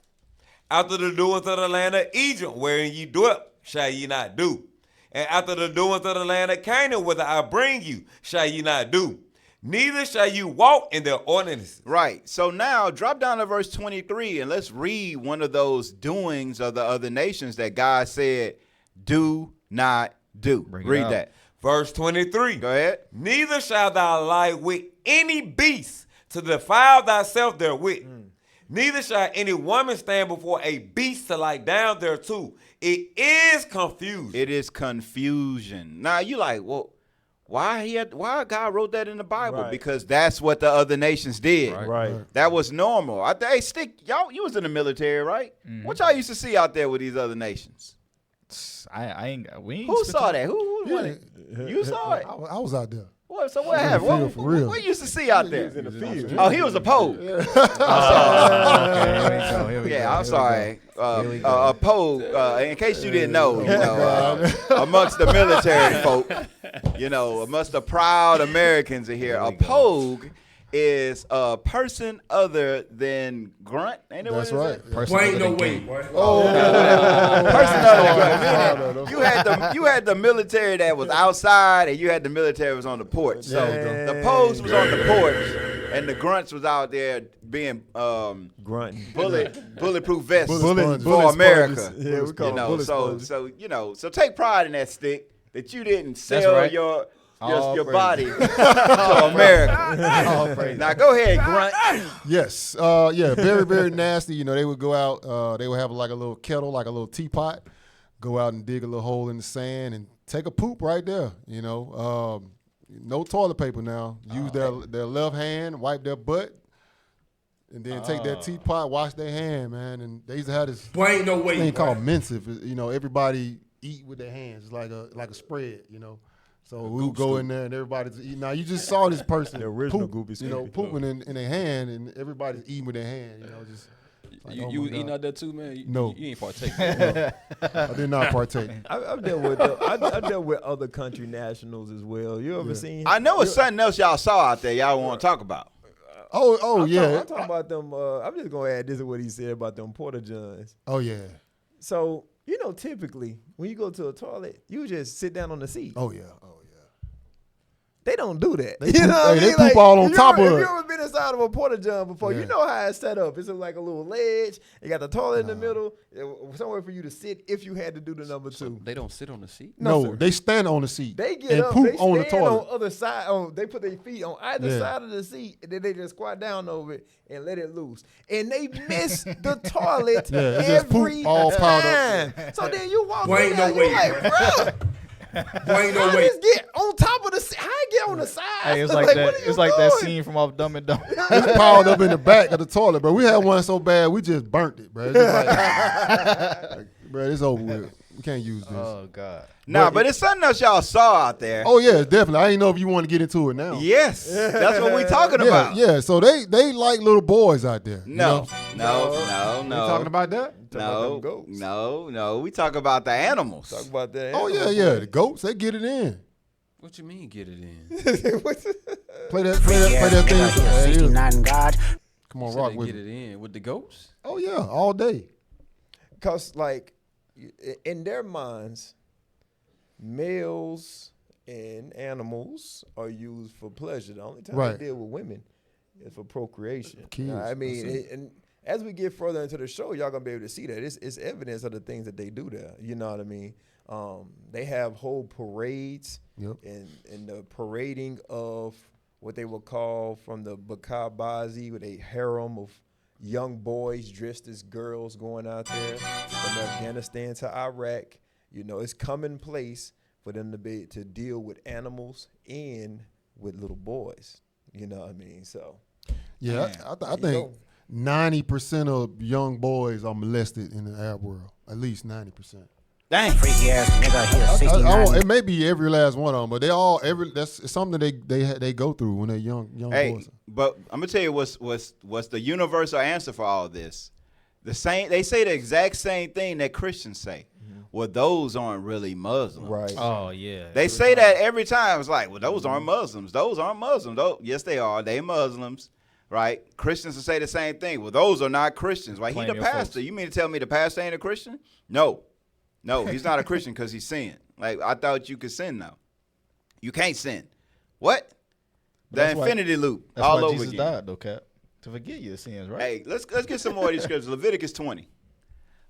After the doings of the land of Egypt, wherein ye dwelt, shall ye not do. And after the doings of the land of Canaan, whither I bring you, shall ye not do. Neither shall you walk in their ordinances. Right. So now drop down to verse 23 and let's read one of those doings of the other nations that God said, do not do. Read that. Verse 23. Go ahead. Neither shalt thou lie with any beast to defile thyself therewith. Neither shall any woman stand before a beast to lie down thereto. It is confusion. It is confusion. Now you like, well, why God wrote that in the Bible? Right. Because that's what the other nations did. Right. That was normal. Hey, Stick, y'all, you was in the military, right? What y'all used to see out there with these other nations? Who saw that? Who won it? You saw it. I was out there. So what happened? What you used to see out there? He was in the field. Oh, he was a pogue. I'm sorry. A pogue, in case you didn't know, amongst the military folk, amongst the proud Americans in here, a pogue is a person other than grunt. Ain't it? That's right. Ain't no way. Person other than grunt. You had the military that was outside, and you had the military that was on the porch. So the pogues was on the porch, and the grunts was out there being grunting, bulletproof vests bullet for America. Sponges. Yeah, we call them bullet sponges. So take pride in that, Stick, that you didn't sell your body to America. Now go ahead, grunt. Yes. Very, very nasty. They would go out, they would have like a little kettle, like a little teapot, go out and dig a little hole in the sand and take a poop right there, no toilet paper now. Use their left hand, wipe their butt, and then take that teapot, wash their hand, man. And they used to have this thing called mensive. Everybody eat with their hands. It's like a spread, So we would go in there and everybody's eating. Now you just saw this person, the original pooping in their hand, and everybody's eating with their hand. You was eating out there too, man? No, you ain't partake. I did not partake. I've dealt with other country nationals as well. You ever seen? I know it's something else y'all saw out there. Y'all want to talk about? I'm talking about them. I'm just gonna add this is what he said about them porta johns. Oh yeah. So typically when you go to a toilet, you just sit down on the seat. Oh yeah. They don't do that. They poop all on top of it. If you ever been inside of a porta-john before, you know how it's set up. It's like a little ledge. You got the toilet in the middle, somewhere for you to sit if you had to do the number two. They don't sit on the seat? No, they stand on the seat. They get and up, poop they on the stand toilet. on other side. They put their feet on either side of the seat, and then they just squat down over it and let it loose. And they miss the toilet every time. So then you walk in there, you're like, bro. Ain't no way. Just get on top of the seat. How I get on the side? Hey, it's like that. It's like that scene from off Dumb and Dumber. It's piled up in the back of the toilet, bro. We had one so bad we just burnt it, bro. It's just like, bro, it's over with. We can't use this. Oh God. Nah, but it's something else y'all saw out there. Oh yeah, definitely. I didn't know if you want to get into it now. Yes, that's what we talking about. Yeah, so they like little boys out there. No. We talking about that? No. We talk about the animals. Talk about that. Oh yeah. The goats, they get it in. What you mean get it in? Play that thing. 69 God. Come on, So rock they with get it. it in with the goats? Oh yeah, all day. Because like in their minds, males and animals are used for pleasure. The only time they deal with women is for procreation. Kids, I mean, and as we get further into the show, y'all gonna be able to see that it's evidence of the things that they do there. You know what I mean? They have whole parades and the parading of what they would call from the Bakabazi with a harem of young boys dressed as girls going out there from Afghanistan to Iraq. You know, it's commonplace for them to deal with animals and with little boys. You know what I mean? So, yeah, I think 90% of young boys are molested in the Arab world. At least 90%. Dang. Freaky ass nigga here, 69. It may be every last one of them, but they all that's something they go through when they're young boys. But I'm gonna tell you what's the universal answer for all of this. They say the exact same thing that Christians say. Well, those aren't really Muslims. Right. Oh yeah. They say that every time. It's like, well, those aren't Muslims. Those aren't Muslims. Yes, they are. They Muslims. Right? Christians will say the same thing. Well, those are not Christians. Right? He the pastor. Folks. You mean to tell me the pastor ain't a Christian? No, he's not a Christian because he's sin. Like, I thought you could sin now. You can't sin. What? The infinity loop all over Jesus again. died, though, Cap, to forgive your sins, right? Hey, let's get some more of these scriptures. Leviticus 20.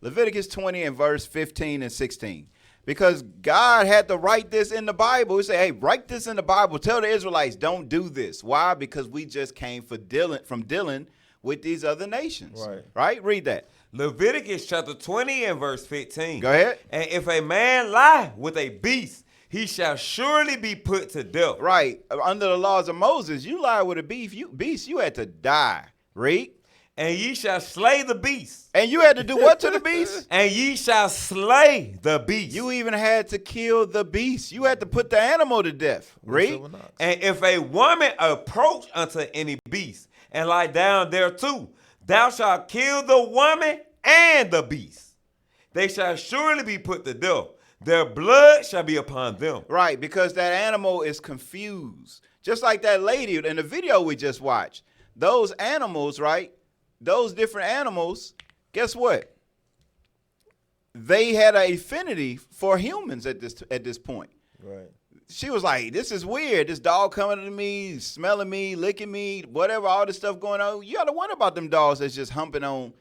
Leviticus 20 and verse 15 and 16. Because God had to write this in the Bible. He said, hey, write this in the Bible. Tell the Israelites, don't do this. Why? Because we just came from dealing with these other nations. Right? Read that. Leviticus chapter 20 and verse 15. Go ahead. And if a man lie with a beast, he shall surely be put to death. Right. Under the laws of Moses, you lie with a beast, you had to die. Read. And ye shall slay the beast. And you had to do what to the beast? And ye shall slay the beast. You even had to kill the beast. You had to put the animal to death. Read. And if a woman approach unto any beast and lie down thereto, thou shalt kill the woman and the beast. They shall surely be put to death. Their blood shall be upon them. Right, because that animal is confused. Just like that lady in the video we just watched. Those animals, right? Those different animals, guess what? They had an affinity for humans at this point. Right. She was like, this is weird. This dog coming to me, smelling me, licking me, whatever, all this stuff going on. You got to wonder about them dogs that's just humping on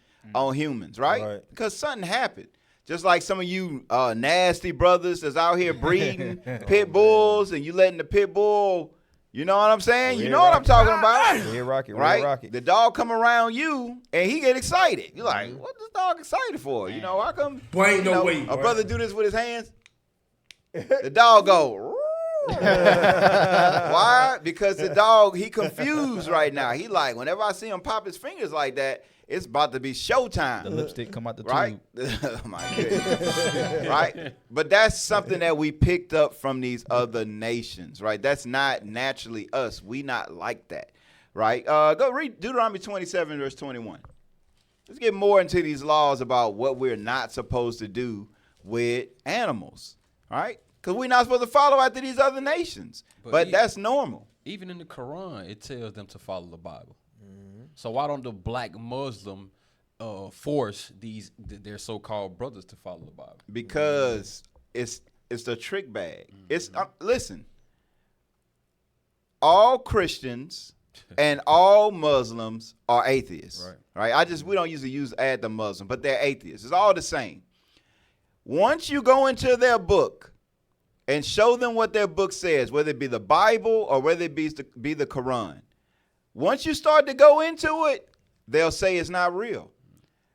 humans, right? Because something happened. Just like some of you nasty brothers that's out here breeding pit bulls and you letting the pit bull, you know what I'm saying? You know what I'm talking about. Right? The dog come around you and he get excited. You're like, what this dog excited for? You know, how come a brother do this with his hands? The dog go, why? Because the dog, he confused right now. He like, whenever I see him pop his fingers like that, it's about to be showtime. The lipstick come out the tube. Right? Oh my goodness. Right? But that's something that we picked up from these other nations, right? That's not naturally us. We not like that, right? Go read Deuteronomy 27, verse 21. Let's get more into these laws about what we're not supposed to do with animals, right? Because we're not supposed to follow after these other nations. But that's normal. Even in the Quran, it tells them to follow the Bible. So why don't the black Muslim force their so-called brothers to follow the Bible? Because it's the trick bag. It's listen. all Christians and all Muslims are atheists. Right? We don't usually add the Muslim, but they're atheists. It's all the same. Once you go into their book and show them what their book says, whether it be the Bible or whether it be the Quran, once you start to go into it, they'll say it's not real.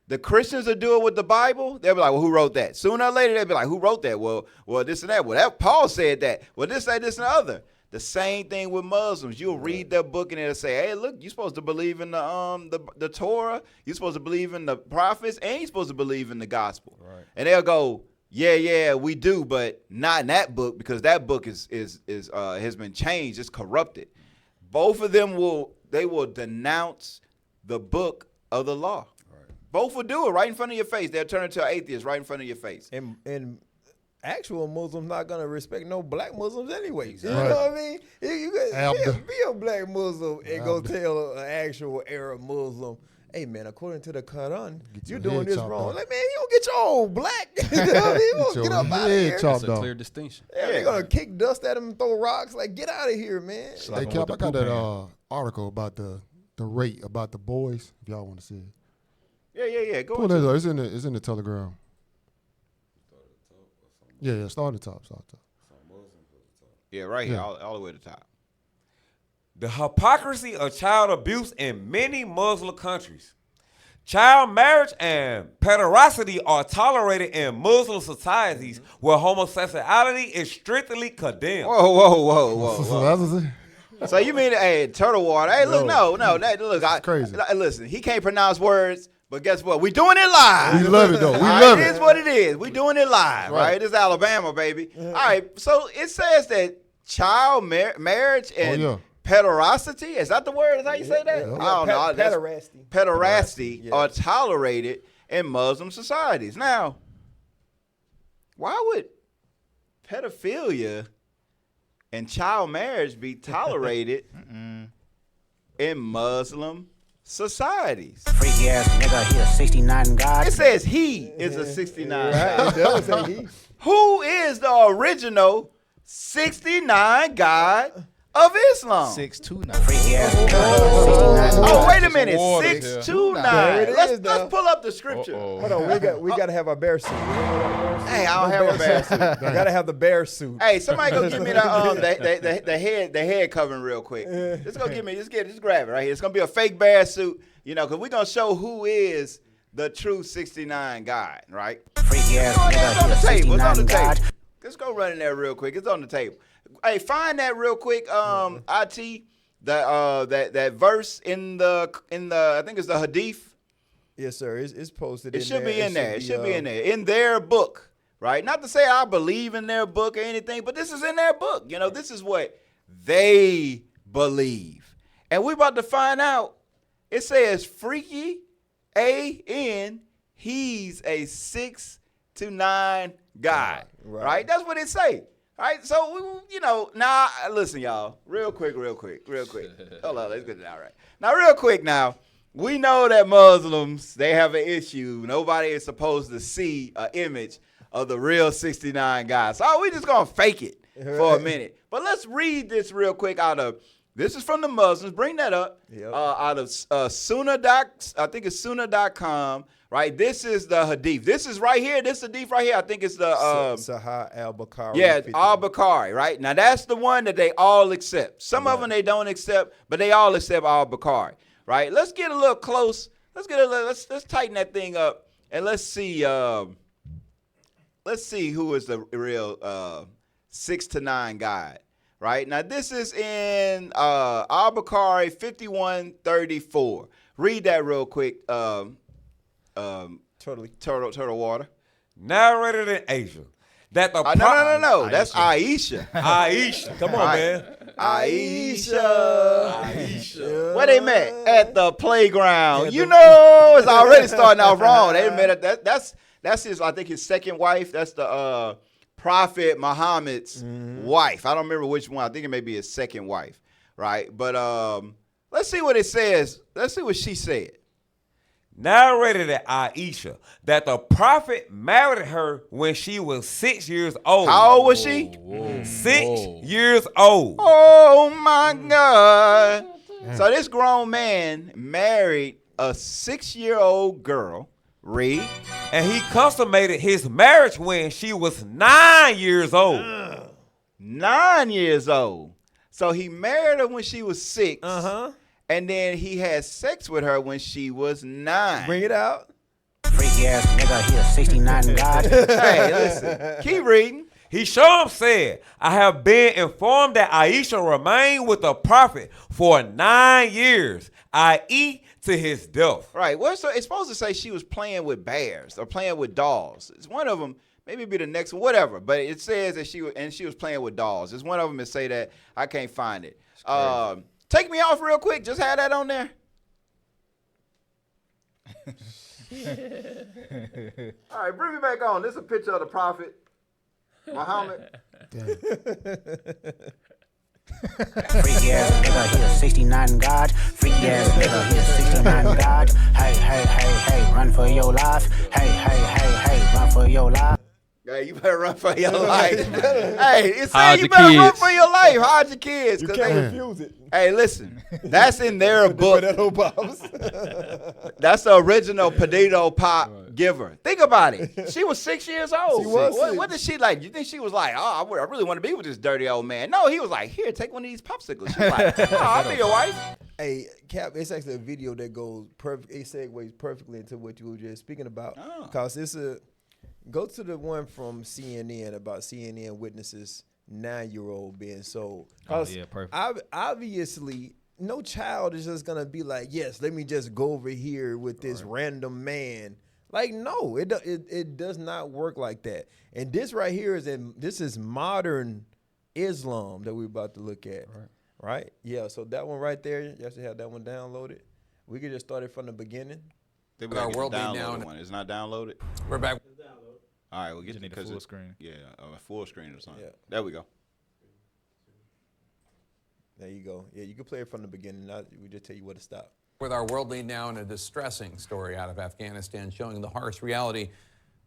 The Christians will do it with the Bible. They'll be like, well, who wrote that? Sooner or later, they'll be like, who wrote that? Well, this and that. Well, Paul said that. Well, this, that, this, and the other. The same thing with Muslims. You'll read their book and it'll say, hey, look, you're supposed to believe in the Torah. You're supposed to believe in the prophets, and you're supposed to believe in the gospel. Right. And they'll go, yeah, we do, but not in that book, because that book has been changed. It's corrupted. Both of them will denounce the book of the law. Both will do it right in front of your face. They'll turn into an atheist right in front of your face. And actual Muslims not going to respect no black Muslims anyway. You know what I mean? You be a black Muslim and go tell an actual Arab Muslim, hey, man, according to the Quran, you're doing this wrong. Like, man, you don't get your own black. You know what I mean? You won't get up out of here. That's a clear distinction. Yeah, they're going to kick dust at him and throw rocks. Like, get out of here, man. Hey, Cap, I got that article about the rate, about the boys, if y'all want to see it. Yeah. Go on. It's in the Telegram. Yeah. Start at the top. Yeah, right here, all the way to the top. The hypocrisy of child abuse in many Muslim countries. Child marriage and pederasty are tolerated in Muslim societies where homosexuality is strictly condemned. Whoa. So you mean, hey, turtle water? Hey, look, no, look, crazy. Listen, he can't pronounce words. But guess what? We doing it live. We love it, though. We love it. It is what it is. We doing it live, right? This is Alabama, baby. All right, so it says that child marriage and pederasty, is that the word? Is that how you say that? I don't know. Pederasty are tolerated in Muslim societies. Now, why would pedophilia and child marriage be tolerated in Muslim societies? Freaky ass nigga, he a 69 God. It says he is a 69 God. It does say he. Who is the original 69 God of Islam? 629. Freaky ass nigga, 69 Oh, God. wait a minute. Water. 629. Let's pull up the scripture. Hold on, we got to have our bear suit. Hey, I don't have a bear suit. Got to have the bear suit. Hey, somebody go give me the head covering real quick. Just grab it right here. It's gonna be a fake bear suit, because we're gonna show who is the true 69 God, right? Freaky ass It's on the nigga, table. It's on the 69 God. table. Let's go run in there real quick. It's on the table. Hey, find that real quick, IT. That verse in the I think it's the Hadith. Yes, sir. It's posted. It should be in there. It should be in there. In their book, right? Not to say I believe in their book or anything, but this is in their book. This is what they believe. And we're about to find out. It says freaky, A-N, he's a 6 to 9 God. Right? That's what it say. All right, so, now, listen, y'all, real quick. Hold on, let's get it out right. Now, real quick now, we know that Muslims, they have an issue. Nobody is supposed to see an image of the real 69 God. So we just going to fake it for a minute. But let's read this real quick this is from the Muslims, bring that up, out of Sunnah, I think it's Sunnah.com. Right, this is the Hadith. This is right here. This Hadith right here. I think it's the Sahih al-Bukhari. Yeah, al-Bukhari. Right now, that's the one that they all accept. Some of them they don't accept, but they all accept al-Bukhari. Right. Let's get a little close. Let's tighten that thing up and let's see. Let's see who is the real 6 to 9 God. Right now, this is in al-Bukhari 5134. Read that real quick. Turtle water. Narrated in Asia. That the no. That's Aisha. Aisha. Come on, man. Aisha. Where they met? At the playground. It's already starting off wrong. They met at that's his, I think, his second wife. That's the Prophet Muhammad's wife. I don't remember which one. I think it may be his second wife. Right? But let's see what it says. Let's see what she said. narrated at Aisha that the prophet married her when she was 6 years old. How old was she? 6 years old. Oh my God. So this grown man married a 6-year-old girl. Read. And he consummated his marriage when she was 9 years old. 9 years old. So he married her when she was 6. And then he had sex with her when she was 9. Bring it out. Freaky ass nigga, he a 69 God. Hey, listen. Keep reading. He sure said, I have been informed that Aisha remained with the prophet for 9 years, i.e. to his death. Right. Well, so it's supposed to say she was playing with bears or playing with dolls. It's one of them. Maybe it'll be the next one, whatever. But it says that she was playing with dolls. It's one of them that say that. I can't find it. Take me off real quick. Just have that on there. All right, bring me back on. This is a picture of the prophet Muhammad. Freaky ass nigga, he a 69 God. Freaky ass nigga, he a 69 God. Hey, hey, hey, hey, run for your life. Hey, hey, hey, hey, run for your life. Hey, you better run for your life. Hey, it's saying Hide you your better run kids. for your life. Hide your kids. You 'Cause can't they, refuse it. hey, listen. That's in their book. That whole box. That's the original potato pop giver. Think about it. She was 6 years old. She was What, 6. what did she like? You think she was like, oh, I really want to be with this dirty old man? No, he was like, here, take one of these popsicles. She's like, oh, I'll be your wife. Hey, Cap, it's actually a video that goes perfect. It segues perfectly into what you were just speaking about. Cause it's go to the one from CNN about CNN witnesses 9-year-old being sold. Cause perfect. Obviously, no child is just gonna be like, yes, let me just go over here with this random man. Like, no, it does not work like that. And this right here this is modern Islam that we're about to look at. Right? Yeah, so that one right there, you have to have that one downloaded. We could just start it from the beginning. They our world now. One. It's not downloaded. We're back. All right, we'll get need a full screen. Yeah, a full screen or something. Yeah. There we go. There you go. Yeah, you can play it from the beginning. We just tell you where to stop. With our world lead now in a distressing story out of Afghanistan showing the harsh reality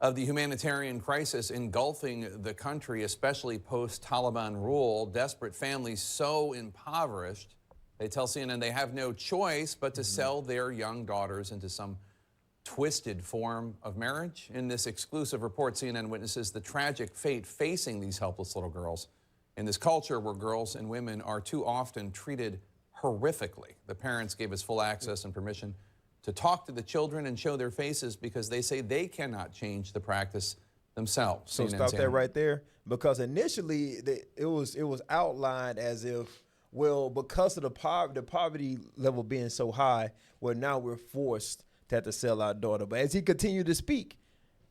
of the humanitarian crisis engulfing the country, especially post-Taliban rule. Desperate families so impoverished, they tell CNN they have no choice but to sell their young daughters into some twisted form of marriage. In this exclusive report, CNN witnesses the tragic fate facing these helpless little girls in this culture where girls and women are too often treated horrifically. The parents gave us full access and permission to talk to the children and show their faces because they say they cannot change the practice themselves. So stop that right there, because initially it was outlined as if, well, because of the poverty level being so high, well, now we're forced to have to sell our daughter. But as he continued to speak,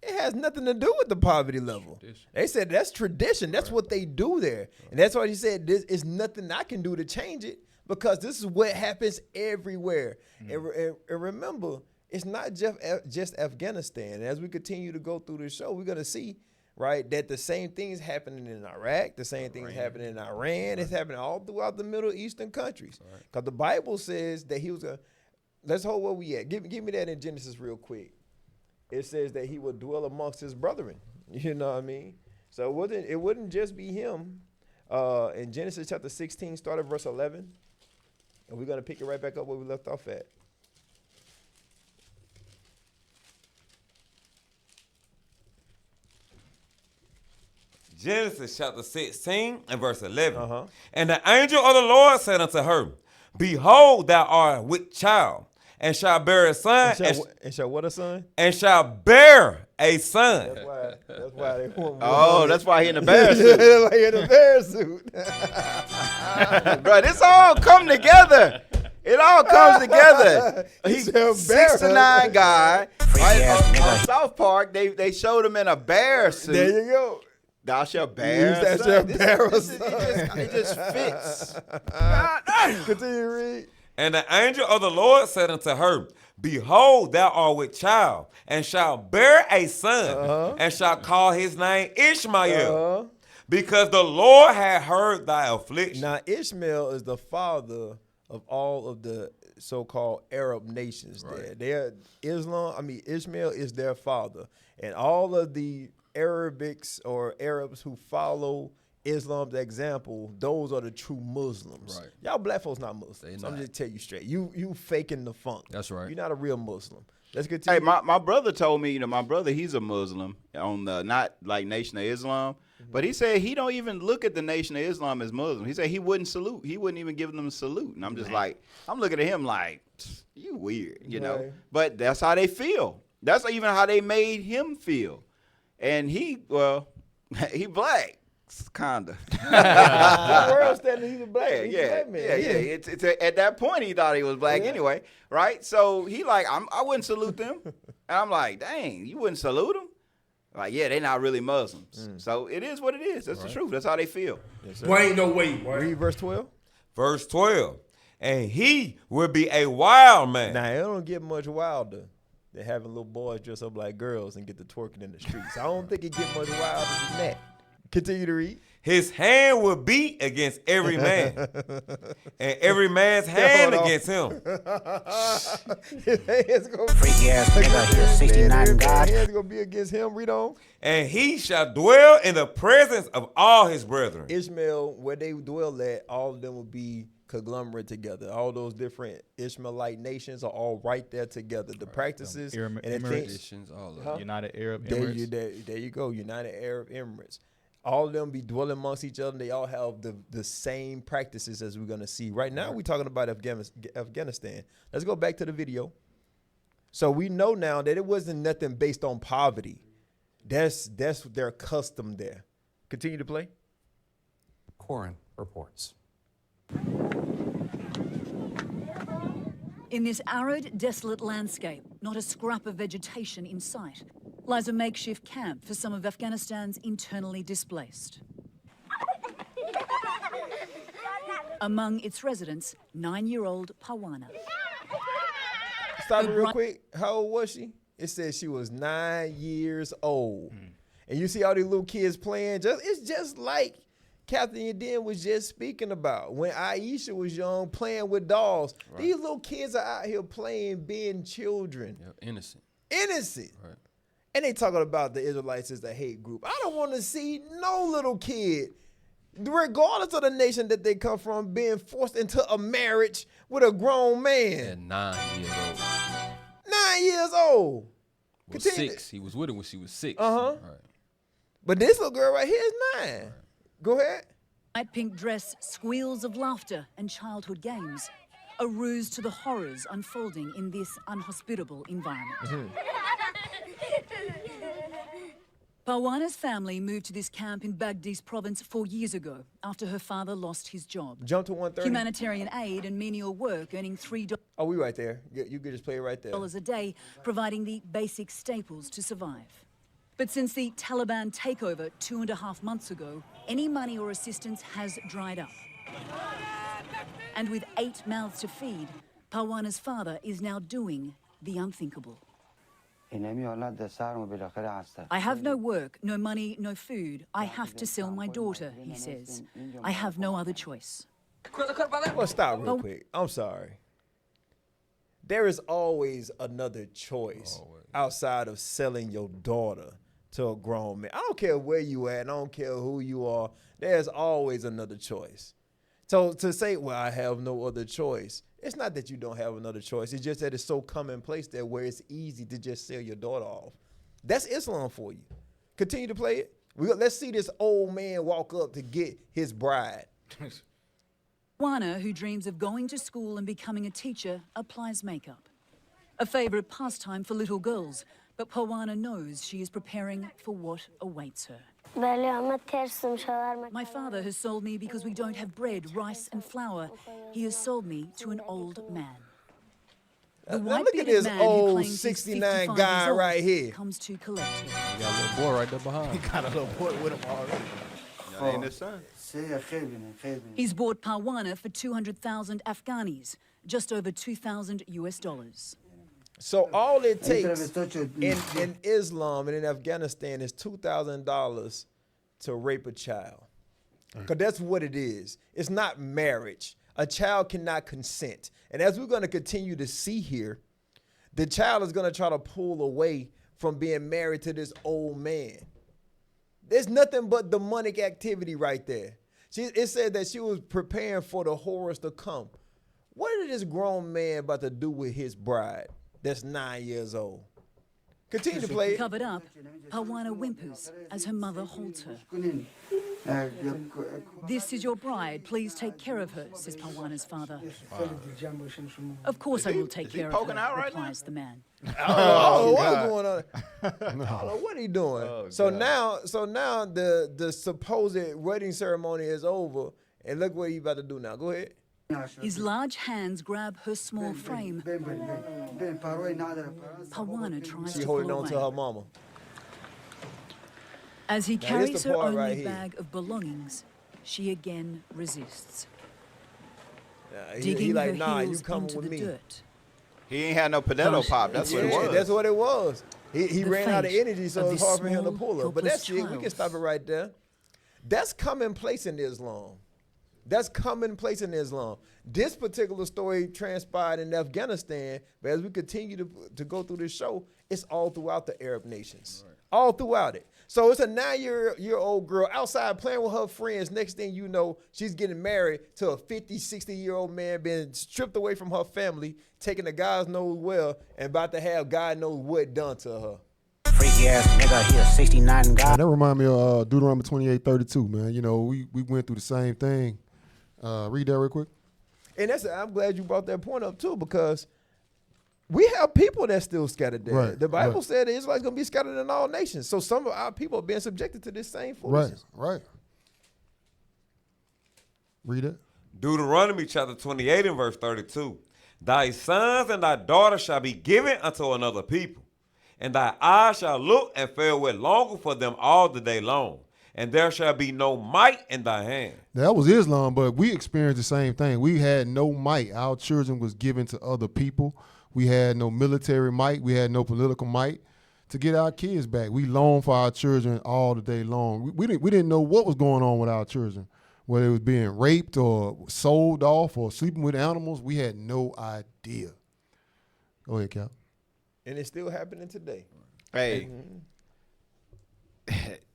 it has nothing to do with the poverty level. They said that's tradition. That's what they do there. And that's why he said this is nothing I can do to change it, because this is what happens everywhere. And remember, it's not just Afghanistan. And as we continue to go through the show, we're going to see, right, that the same thing is happening in Iraq, the same thing is happening in Iran. It's happening all throughout the Middle Eastern countries. Because the Bible says that he was going to, let's hold where we at. Give me that in Genesis real quick. It says that he would dwell amongst his brethren. You know what I mean? So it wouldn't just be him. In Genesis chapter 16, start at verse 11. And we're going to pick it right back up where we left off at. Genesis chapter 16 and verse 11. And the angel of the Lord said unto her, Behold, thou art with child, and shall bear a son. And shall what a son? And shall bear a son. That's why they want. Oh, that's why he in the bear suit. Like in a bear suit. Bro, this all come together. It all comes together. He's a 69 guy. Right, on South Park, they showed him in a bear suit. There you go. Thou shalt bear. It just fits. Continue to read. And the angel of the Lord said unto her, Behold, thou art with child, and shalt bear a son, and shalt call his name Ishmael, because the Lord had heard thy affliction. Now Ishmael is the father of all of the so-called Arab nations there. Ishmael is their father. And all of the Arabics or Arabs who follow Islam's example, those are the true Muslims. Right. Y'all black folks not Muslims. I'm just tell you straight. You faking the funk. That's right. You're not a real Muslim. Let's continue. Hey, my brother told me, my brother, he's a Muslim on the not like Nation of Islam, but he said he don't even look at the Nation of Islam as Muslim. He said he wouldn't salute. He wouldn't even give them a salute. And I'm just like, I'm looking at him like, you weird, know. But that's how they feel. That's even how they made him feel. And he black. Kinda. The world standing, he's a black. Yeah. It's at that point he thought he was black anyway, right? So he like, I wouldn't salute them, and I'm like, dang, you wouldn't salute them? Like, yeah, they're not really Muslims. So it is what it is. That's the truth. That's how they feel. Boy, ain't no way, boy. Read verse 12. Verse 12. And he will be a wild man. Now it don't get much wilder than having little boys dress up like girls and get to twerking in the streets. I don't think it get much wilder than that. Continue to read. His hand will be against every man, and every man's hand against him. His hands gonna Freaky ass nigga, he's 69 God. His hands gonna be against him. Read on. And he shall dwell in the presence of all his brethren. Ishmael, where they dwell at, all of them will be conglomerate together. All those different Ishmaelite nations are all right there together. The practices and the things. All of United Arab There Emirates. you go. United Arab Emirates. All of them be dwelling amongst each other. They all have the same practices as we're going to see. Right now, we're talking about Afghanistan. Let's go back to the video. So we know now that it wasn't nothing based on poverty. That's their custom there. Continue to play. Corin reports. In this arid, desolate landscape, not a scrap of vegetation in sight, lies a makeshift camp for some of Afghanistan's internally displaced. Among its residents, 9-year-old Pawana. Stop it real quick. How old was she? It says she was 9 years old. And you see all these little kids playing. It's just like Captain Yadin was just speaking about when Aisha was young, playing with dolls. Right. These little kids are out here playing, being children. Yeah, innocent. Right. And they talking about the Israelites as a hate group. I don't want to see no little kid, regardless of the nation that they come from, being forced into a marriage with a grown man. At 9 years old. 9 years old. Well, 6. He was with her when she was 6. Right. But this little girl right here is 9. Right. Go ahead. Light pink dress, squeals of laughter and childhood games. A ruse to the horrors unfolding in this unhospitable environment. Pawana's family moved to this camp in Baghdad's province 4 years ago after her father lost his job. Jump to 130. Humanitarian aid and menial work, earning $3. Oh, we right there. You could just play it right there. A day, providing the basic staples to survive. But since the Taliban takeover 2.5 months ago, any money or assistance has dried up. And with 8 mouths to feed, Pawana's father is now doing the unthinkable. I have no work, no money, no food. I have to sell my daughter, he says. I have no other choice. Well, stop real quick. I'm sorry. There is always another choice outside of selling your daughter to a grown man. I don't care where you at. I don't care who you are. There's always another choice. So to say, well, I have no other choice, it's not that you don't have another choice. It's just that it's so commonplace there where it's easy to just sell your daughter off. That's Islam for you. Continue to play it. Let's see this old man walk up to get his bride. Pawana, who dreams of going to school and becoming a teacher, applies makeup. A favorite pastime for little girls, but Pawana knows she is preparing for what awaits her. My father has sold me because we don't have bread, rice and flour. He has sold me to an old man. The look at this old 69 guy right here. Comes to collect her. You got a little boy right there behind. He got a little boy with him already. Ain't his son. He's bought Pawana for 200,000 Afghanis, just over $2,000 US. So all it takes in Islam and in Afghanistan is $2,000 to rape a child. Because that's what it is. It's not marriage. A child cannot consent. And as we're going to continue to see here, the child is going to try to pull away from being married to this old man. There's nothing but demonic activity right there. It said that she was preparing for the horrors to come. What is this grown man about to do with his bride that's 9 years old? Continue to play it. Covered up, Pawana whimpers as her mother holds her. This is your bride. Please take care of her, says Pawana's father. Of course I will take care of her, replies the man. Oh, what's going on? I don't know what he doing. So now the supposed wedding ceremony is over, and look what he about to do now. Go ahead. His large hands grab her small frame. Pawana tries She to holding pull on away. to her mama. As he Now, carries this the her part only right here. bag of belongings, she again resists, He digging like, her nah, you heels coming into with the me. dirt. He ain't had no potato pop. That's what it was. That's what it was. He The ran out of fate energy, so of it's this hard for him to small, pull up. But helpless that's it. We can child. stop it right there. That's commonplace in Islam. That's commonplace in Islam. This particular story transpired in Afghanistan, but as we continue to go through this show, it's all throughout the Arab nations. Right. All throughout it. So it's a 9-year-old girl outside playing with her friends. Next thing you know, she's getting married to a 50, 60-year-old man, being stripped away from her family, taking the God knows well, and about to have God knows what done to her. Freaky ass nigga, he a 69 guy. Man, that remind me of Deuteronomy 28:32, man. You know, we went through the same thing. Read that real quick. And I'm glad you brought that point up too, because we have people that still scattered there. Right, The Bible right. said the Israelites going to be scattered in all nations. So some of our people are being subjected to this same foolishness. Right. Read it. Deuteronomy chapter 28 and verse 32. Thy sons and thy daughters shall be given unto another people, and thy eyes shall look and fare with longer for them all the day long, and there shall be no might in thy hand. That was Islam, but we experienced the same thing. We had no might. Our children was given to other people. We had no military might. We had no political might to get our kids back. We longed for our children all the day long. We didn't know what was going on with our children, whether it was being raped or sold off or sleeping with animals. We had no idea. Go ahead, Cap. And it's still happening today. Hey,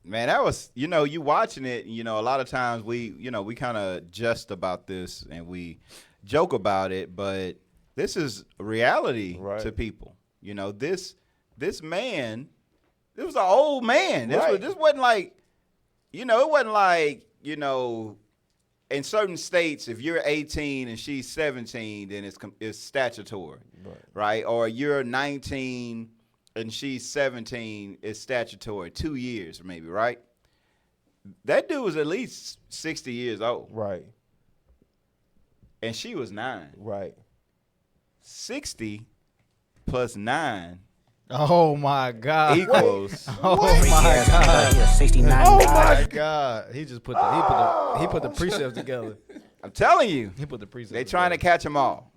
man, that was, you watching it, a lot of times we kind of jest about this and we joke about it, but this is reality to people. This man, this was an old man. This wasn't like, it wasn't like, in certain states, if you're 18 and she's 17, then it's statutory, right? Or you're 19 and she's 17, it's statutory, 2 years maybe, right? That dude was at least 60 years old. Right. And she was 9. Right. 60 plus 9. Oh my God! Equals. Oh my God! He a 69 Oh guy. my God! He just put the precepts together. I'm telling you, He put the precepts. they trying to catch them all.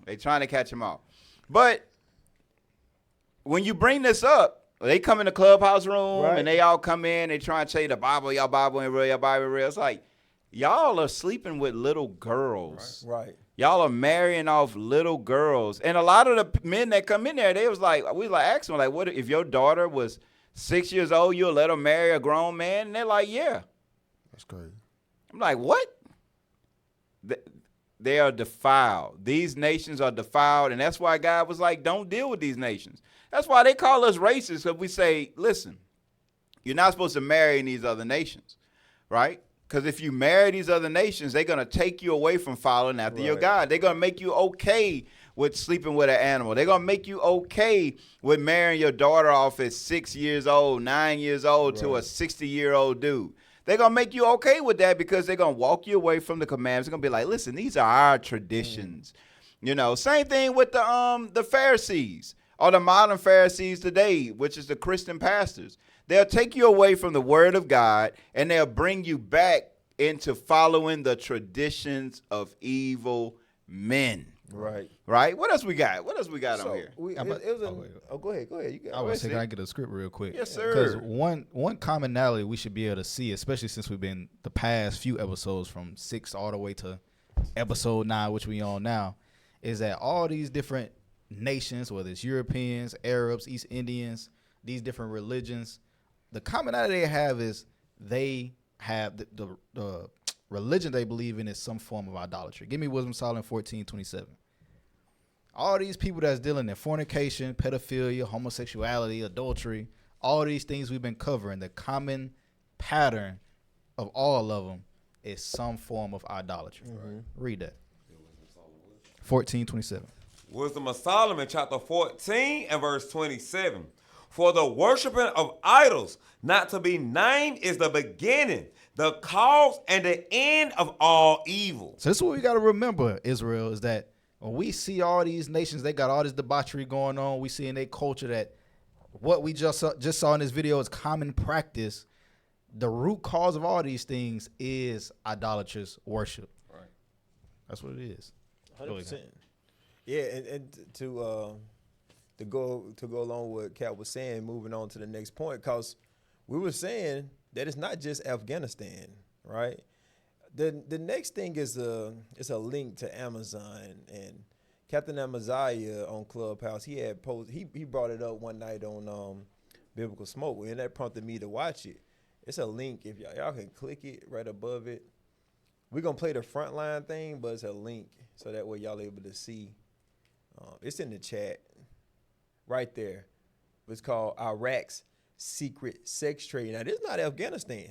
But when you bring this up, they come in the clubhouse room and they all come in. They try and tell you the Bible, y'all Bible ain't real, y'all Bible ain't real. It's like y'all are sleeping with little girls. Right. Y'all are marrying off little girls. And a lot of the men that come in there, we was like asking them, like, what if your daughter was 6 years old, you'll let her marry a grown man? And they're like, yeah. That's crazy. I'm like, what? They are defiled. These nations are defiled. And that's why God was like, don't deal with these nations. That's why they call us racist, because we say, listen, you're not supposed to marry in these other nations, right? Because if you marry these other nations, they're going to take you away from following after your God. They're going to make you okay with sleeping with an animal. They're going to make you okay with marrying your daughter off at 6 years old, 9 years old to a 60-year-old dude. They're going to make you okay with that because they're going to walk you away from the commandments. They're going to be like, listen, these are our traditions. Same thing with the Pharisees or the modern Pharisees today, which is the Christian pastors. They'll take you away from the word of God, and they'll bring you back into following the traditions of evil men. Right. Right? What else we got? What else we got on here? Go ahead. I was saying, can I get a script real quick? Yes, sir. Because one commonality we should be able to see, especially since we've been the past few episodes from 6 all the way to episode 9, which we on now, is that all these different nations, whether it's Europeans, Arabs, East Indians, these different religions, the commonality they have is they have the religion they believe in is some form of idolatry. Give me Wisdom Solomon 14:27. All these people that's dealing in fornication, pedophilia, homosexuality, adultery, all these things we've been covering, the common pattern of all of them is some form of idolatry. Read that. 14:27. Wisdom of Solomon, chapter 14 and verse 27. For the worshiping of idols not to be named is the beginning, the cause, and the end of all evil. So this is what we got to remember, Israel, is that when we see all these nations, they got all this debauchery going on. We see in their culture that what we just saw in this video is common practice. The root cause of all these things is idolatrous worship. Right. That's what it is. 100%. Yeah, and to go along with what Kat was saying, moving on to the next point, because we were saying that it's not just Afghanistan, right? The next thing is a link to Amazon, and Captain Amaziah on Clubhouse, he brought it up one night on Biblical Smoke, and that prompted me to watch it. It's a link. If y'all can click it right above it. We're going to play the frontline thing, but it's a link, so that way y'all able to see. It's in the chat right there. It's called Iraq's Secret Sex Trade. Now, this is not Afghanistan.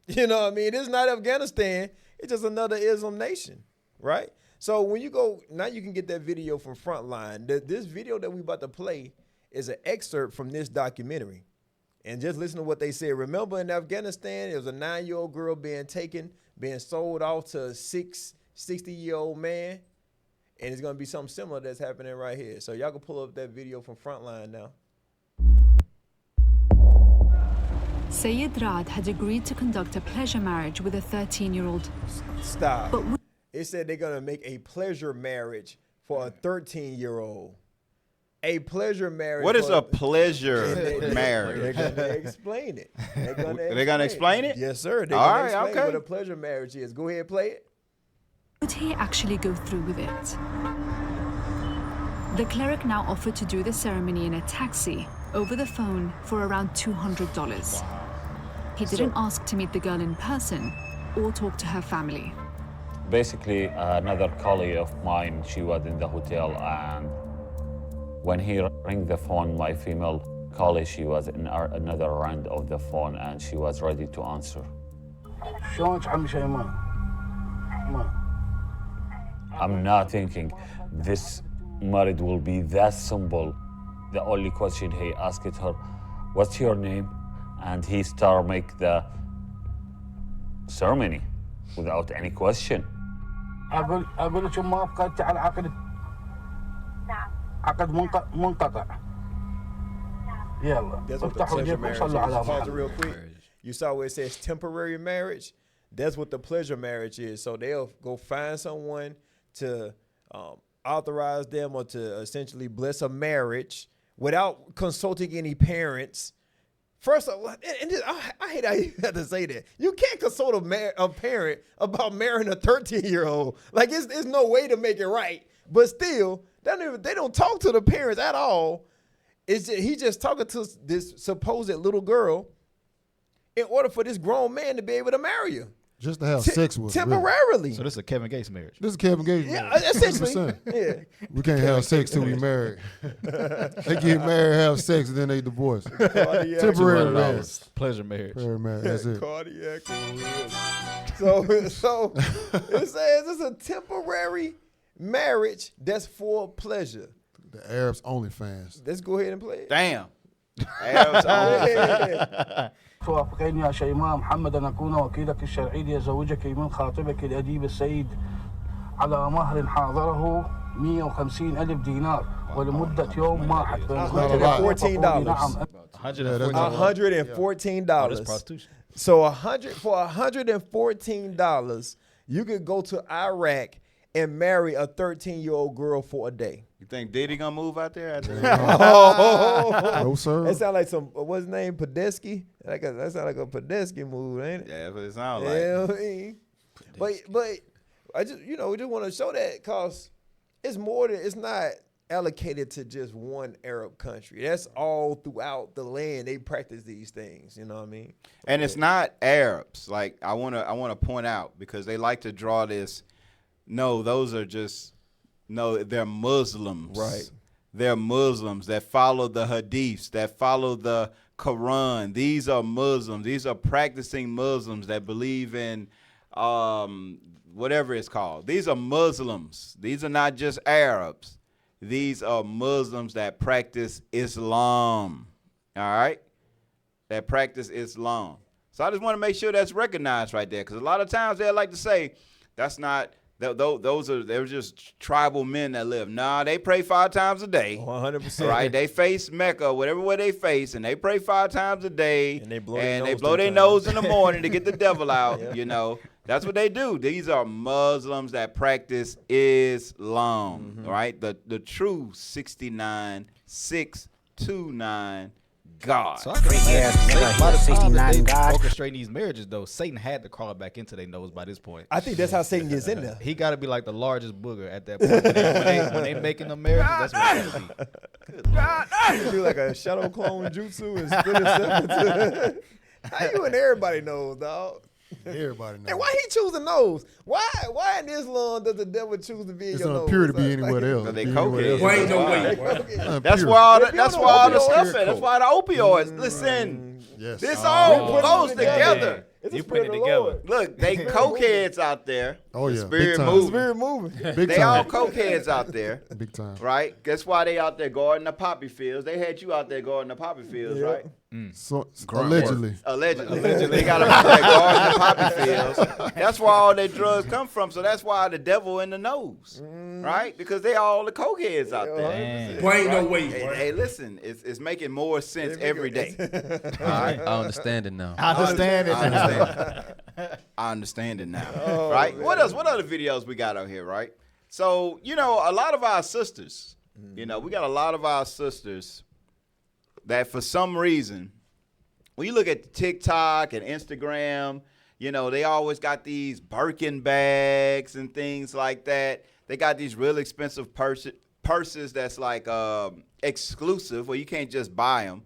You know what I mean? This is not Afghanistan. It's just another Islam nation, right? So when you go, now you can get that video from Frontline. This video that we about to play is an excerpt from this documentary. And just listen to what they said. Remember, in Afghanistan, there was a 9-year-old girl being sold off to a 60-year-old man. And it's going to be something similar that's happening right here. So y'all can pull up that video from Frontline now. Sayyid Rad had agreed to conduct a pleasure marriage with a 13-year-old. Stop. But it said they're going to make a pleasure marriage for a 13-year-old. A pleasure marriage. What is a pleasure marriage? They're going to explain it. They're going to explain it? Yes, sir. They're All going to right, explain okay. what a pleasure marriage is. Go ahead and play it. would he actually go through with it? The cleric now offered to do the ceremony in a taxi over the phone for around $200. He didn't ask to meet the girl in person or talk to her family. Basically, another colleague of mine, she was in the hotel, and when he rang the phone, my female colleague, she was in another end of the phone, and she was ready to answer. I'm not thinking this marriage will be that simple. The only question he asked her, what's your name? And he started make the ceremony without any question. أقول شو ما أفقدت على عقد عقد منقطع. يلا. That's what the pleasure marriage is. Pause it real quick. You saw where it says temporary marriage? That's what the pleasure marriage is. So they'll go find someone to authorize them or to essentially bless a marriage without consulting any parents. First of all, I hate how you have to say that. You can't consult a parent about marrying a 13-year-old. Like, there's no way to make it right. But still, they don't talk to the parents at all. He just talking to this supposed little girl in order for this grown man to be able to marry her. Just to have sex with temporarily. Really. So this is a Kevin Gates marriage. This is Kevin Gates marriage. Yeah, essentially. 100%. Yeah. We can't have sex till we married. They get married, have sex, and then they divorce. Temporary marriage. Pleasure marriage. Pleasure marriage. That's it. Cardiac. So it says it's a temporary marriage that's for pleasure. The Arabs only fans. Let's go ahead and play it. Damn. Arabs only. توافقين يا شيماء محمد أن أكون وكيلك الشرعي ليزوجك من خاطبك الأديب السيد على مهر حاضره 150,000 دينار ولمدة يوم واحد. $114. $114. So for $114, you could go to Iraq and marry a 13-year-old girl for a day. You think Diddy gonna move out there? No, sir. That sound like some, what's his name, Podesky? That sound like a Podesky move, ain't it? Yeah, that's what it sounds Yeah, like. I mean. But I just, we just want to show that because it's more than, it's not allocated to just one Arab country. That's all throughout the land. They practice these things. You know what I mean? And it's not Arabs. Like I wanna point out because they like to draw this. No, those are just they're Muslims. Right. They're Muslims that follow the hadiths, that follow the Quran. These are Muslims. These are practicing Muslims that believe in whatever it's called. These are Muslims. These are not just Arabs. These are Muslims that practice Islam. All right? That practice Islam. So I just want to make sure that's recognized right there because a lot of times they like to say that's not. They're just tribal men that live. Nah, they pray 5 times a day. 100%. Right? They face Mecca, whatever way they face, and they pray 5 times a day. And they blow their nose in the morning to get the devil out. Yeah. That's what they do. These are Muslims that practice Islam. Right? The true 69629 God. So I can imagine by the time that they orchestrating these marriages, though, Satan had to crawl back into their nose by this point. I think that's how Satan gets in there. He got to be like the largest booger at that point. When they making the marriages, that's what it's going to be. Do like a shadow clone jutsu and split himself. How you and everybody knows, dog? Everybody knows. And why he choose the nose? Why in Islam does the devil choose to be in It's your nose? unpure to be anywhere else. They Be anywhere else. cocaine. Ain't no way. That's where all the stuff is. That's why the opioids. Listen, Yes. this all goes together. It's You the spirit put it of the Lord. together. Look, they cokeheads out there. Oh, The yeah. spirit Big time. moving. Spirit moving. Big They all time. cokeheads out there. Big time. Right? That's why they out there guarding the poppy fields. They had you out there guarding the poppy fields, right? So, allegedly. Allegedly. They got them out there guarding the poppy fields. That's where all their drugs come from. So that's why the devil in the nose, right? Because they all the cokeheads out there. Boy, ain't no way. Hey, listen, it's making more sense every day. All right? I understand it now. I understand it. I understand it now. Right? What else? What other videos we got on here, right? So, a lot of our sisters, we got a lot of our sisters that for some reason, when you look at TikTok and Instagram, they always got these Birkin bags and things like that. They got these real expensive purses that's like exclusive where you can't just buy them.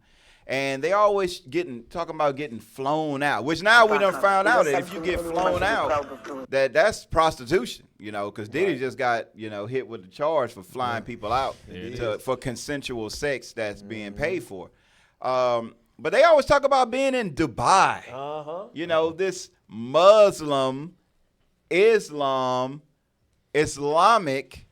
And they always talking about getting flown out, which now we done found out that if you get flown out, that's prostitution, because Diddy just got, hit with the charge for flying people out for consensual sex that's being paid for. But they always talk about being in Dubai, this Muslim, Islamic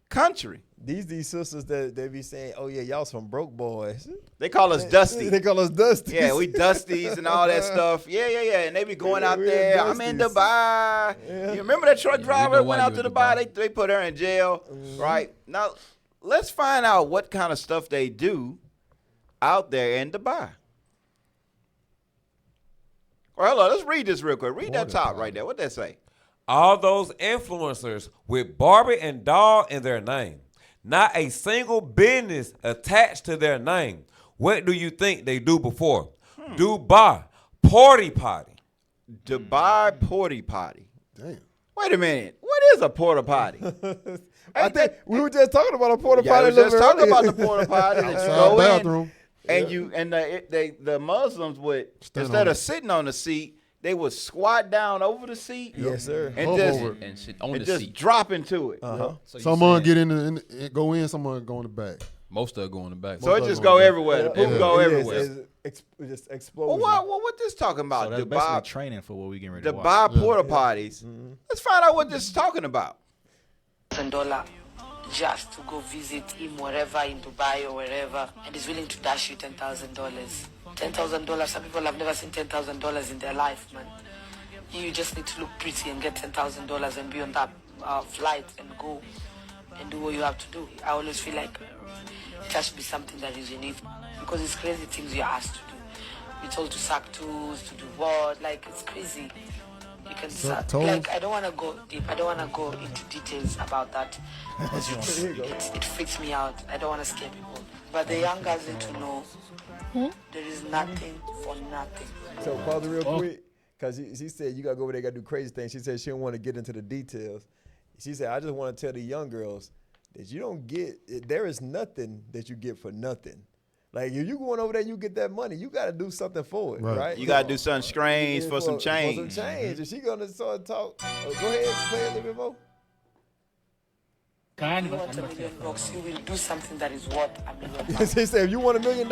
country. These sisters that they be saying, oh yeah, y'all some broke boys. They call us Dusty. They call us Dusty. Yeah, we Dusties and all that stuff. Yeah. And they be going out there. I'm in Dubai. Yeah. You remember that truck driver that went out to Dubai? They put her in jail, right? Now, let's find out what kind of stuff they do out there in Dubai. Well, hello, let's read this real quick. Read that top right there. What that say? All those influencers with Barbie and doll in their name. Not a single business attached to their name. What do you think they do before? Dubai porty potty. Dubai porty potty. Damn. Wait a minute. What is a porta potty? I think we were just talking about a porta potty. We just talking about the porta potty. That you go bathroom. In, and the Muslims would instead of sitting on the seat, they would squat down over the seat. Yes, sir. And just drop into it. So someone get in go in, someone go in the back. Most of it go in the back. So it just go everywhere. The poop go everywhere. It just explodes. Well, what this talking about? So that's basically training for what we getting ready to watch. Dubai porta potties. Let's find out what this is talking about. $10 just to go visit him wherever in Dubai or wherever, and he's willing to dash you $10,000. $10,000. Some people have never seen $10,000 in their life, man. You just need to look pretty and get $10,000 and be on that flight and go and do what you have to do. I always feel like it has to be something that is unique because it's crazy things you're asked to do. You're told to suck toes, to do what? Like, it's crazy. You can suck. Like, I don't want to go deep. I don't want to go into details about that because it freaks me out. I don't want to scare people. But the young guys need to know there is nothing for nothing. So pause it real quick. Because she said, you got to go over there, got to do crazy things. She said she didn't want to get into the details. She said, I just want to tell the young girls that you don't get, there is nothing that you get for nothing. Like, if you going over there, you get that money, you got to do something for it, right? You got to do something strange for some change. For some change. Is she going to sort of talk? Go ahead, play a little bit more. If you want $1 million, you will do something that is worth $1 million. She said, if you want $1 million,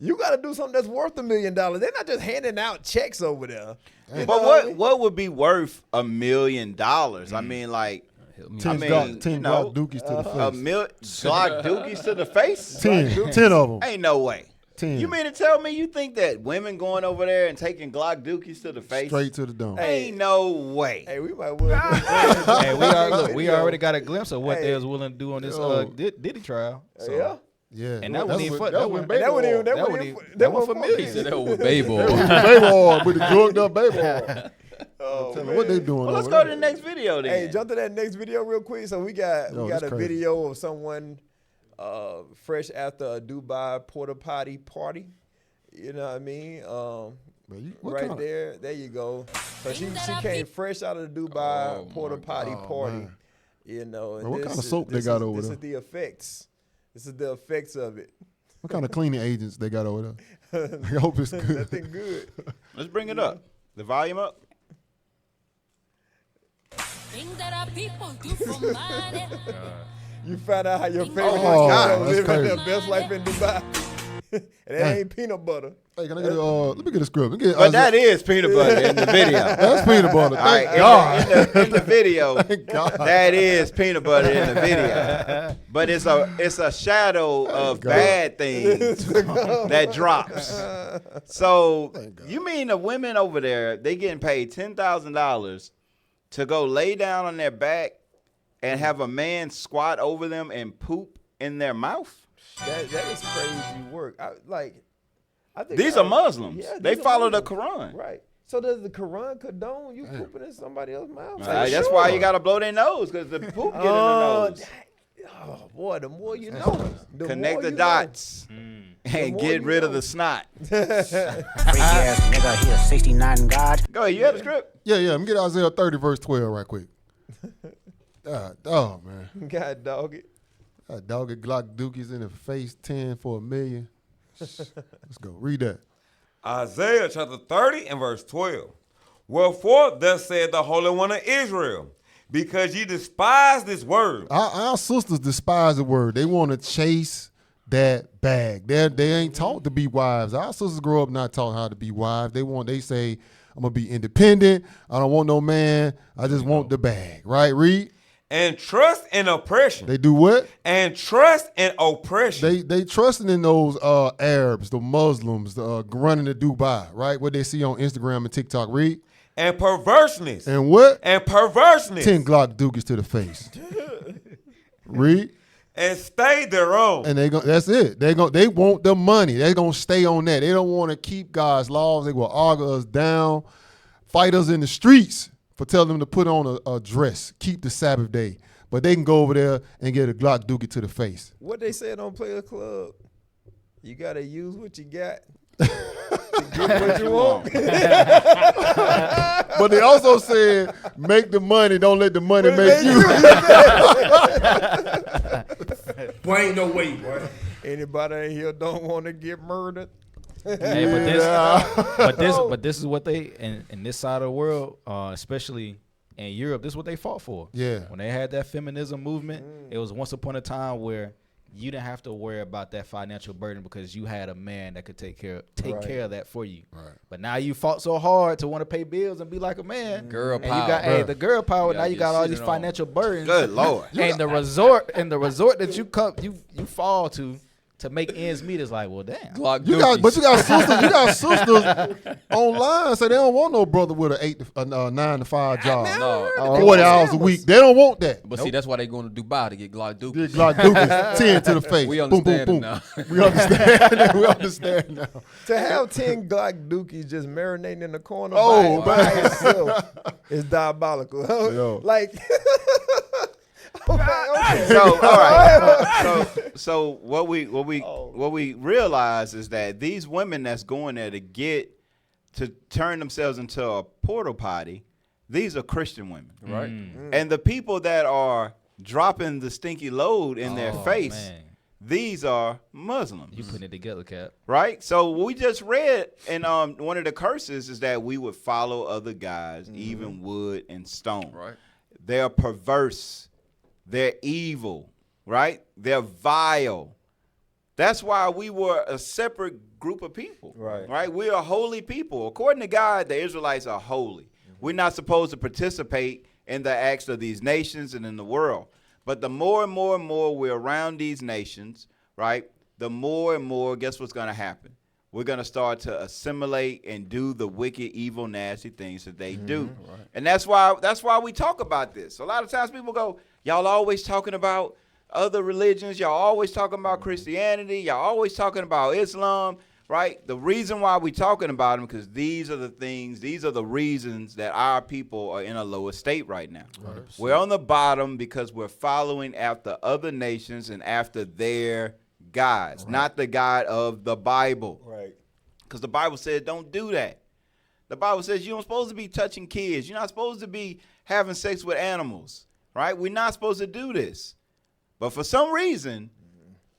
you got to do something that's worth $1 million. They're not just handing out checks over there. But what would be worth $1 million? I mean, like, 10 Glock dookies to the face. Glock dookies to the face? 10 of them. Ain't no way. 10. You mean to tell me you think that women going over there and taking Glock dookies to the face? Straight to the dome. Ain't no way. Hey, we might well. Hey, we already got a glimpse of what they was willing to do on this Diddy trial. So. Yeah. And that wasn't even for He said that was baby oil. Baby oil with the drugged up baby oil. Tell me what they doing. Well, let's go to the next video then. Hey, jump to that next video real quick. So we got a video of someone fresh after a Dubai porta potty party. You know what I mean? Right there. There you go. So she came fresh out of the Dubai porta potty party. Man. You know, and what kind of soap they got over there? This is the effects. This is the effects of it. What kind of cleaning agents they got over there? I hope it's good. Nothing good. Let's bring it up. The volume up. You found out how your favorite living their best life in Dubai. And that ain't peanut butter. Hey, can I get let me get a script. But that is peanut butter in the video. That's peanut butter. Thank God. In the video, that is peanut butter in the video. But it's a shadow of bad things that drops. So you mean the women over there, they getting paid $10,000 to go lay down on their back and have a man squat over them and poop in their mouth? That is crazy work. I think these are Muslims. Yeah, they follow the Quran. Right. So does the Quran condone you pooping in somebody else's mouth? That's why you got to blow their nose, because the poop get in the nose. Oh, boy, the more you know. Connect the dots and get rid of the snot. Freaky ass nigga, he a 69 God. Go ahead, you have the script? Yeah. Let me get Isaiah 30, verse 12 right quick. Oh, man. God dog it. Dog it, Glock dookies in the face, 10 for $1 million. Let's go. Read that. Isaiah chapter 30 and verse 12. Wherefore thus said the Holy One of Israel, because ye despise this word. Our sisters despise the word. They want to chase that bag. They ain't taught to be wives. Our sisters grow up not taught how to be wives. They say, I'm going to be independent. I don't want no man. I just want the bag. Right? Read. And trust in oppression. They do what? And trust in oppression. They trusting in those Arabs, the Muslims, running to Dubai, right? What they see on Instagram and TikTok. Read. And perverseness. And what? And perverseness. 10 Glock dookies to the face. Read. And stay their own. And that's it. They want the money. They're gonna stay on that. They don't want to keep God's laws. They will argue us down, fight us in the streets for telling them to put on a dress, keep the Sabbath day. But they can go over there and get a Glock dookie to the face. What they said on Players Club, you got to use what you got to get what you want. But they also said, make the money, don't let the money make you. Boy, ain't no way, boy. Anybody in here don't want to get murdered? Hey, but this is what they in this side of the world, especially in Europe, this is what they fought for. Yeah. When they had that feminism movement, it was once upon a time where you didn't have to worry about that financial burden because you had a man that could take care of that for you. Right. But now you fought so hard to want to pay bills and be like a man. Girl and power. you got the girl power. Now you got all these financial burdens. Good Lord. And the resort that you fall to make ends meet is like, well, damn. You got sisters online say they don't want no brother with a 9 to 5 job. 40 hours a week. They don't want that. But see, that's why they going to Dubai to get Glock dookies. Get Glock dookies, 10 to the face. We understand boom, boom, now. We understand. We understand now. To have 10 Glock dookies just marinating in the corner by itself is diabolical. Yo. Like. Okay. So all right. So what we realize is that these women that's going there to get to turn themselves into a porta potty, these are Christian women. Right. And the people that are dropping the stinky load in their face, man. these are Muslims. You putting it together, Cap. Right? So we just read in one of the curses is that we would follow other guys, even wood and stone. Right. They're perverse. They're evil. Right? They're vile. That's why we were a separate group of people. Right? We are holy people. According to God, the Israelites are holy. We're not supposed to participate in the acts of these nations and in the world. But the more and more and more we're around these nations, right, the more and more, guess what's going to happen? We're going to start to assimilate and do the wicked, evil, nasty things that they do. Right. And that's why we talk about this. A lot of times people go, y'all always talking about other religions. Y'all always talking about Christianity. Y'all always talking about Islam. Right? The reason why we're talking about them, because these are the reasons that our people are in a lower state right now. 100%. We're on the bottom because we're following after other nations and after their gods, not the God of the Bible. Right. Because the Bible says don't do that. The Bible says you're not supposed to be touching kids. You're not supposed to be having sex with animals. Right? We're not supposed to do this. But for some reason,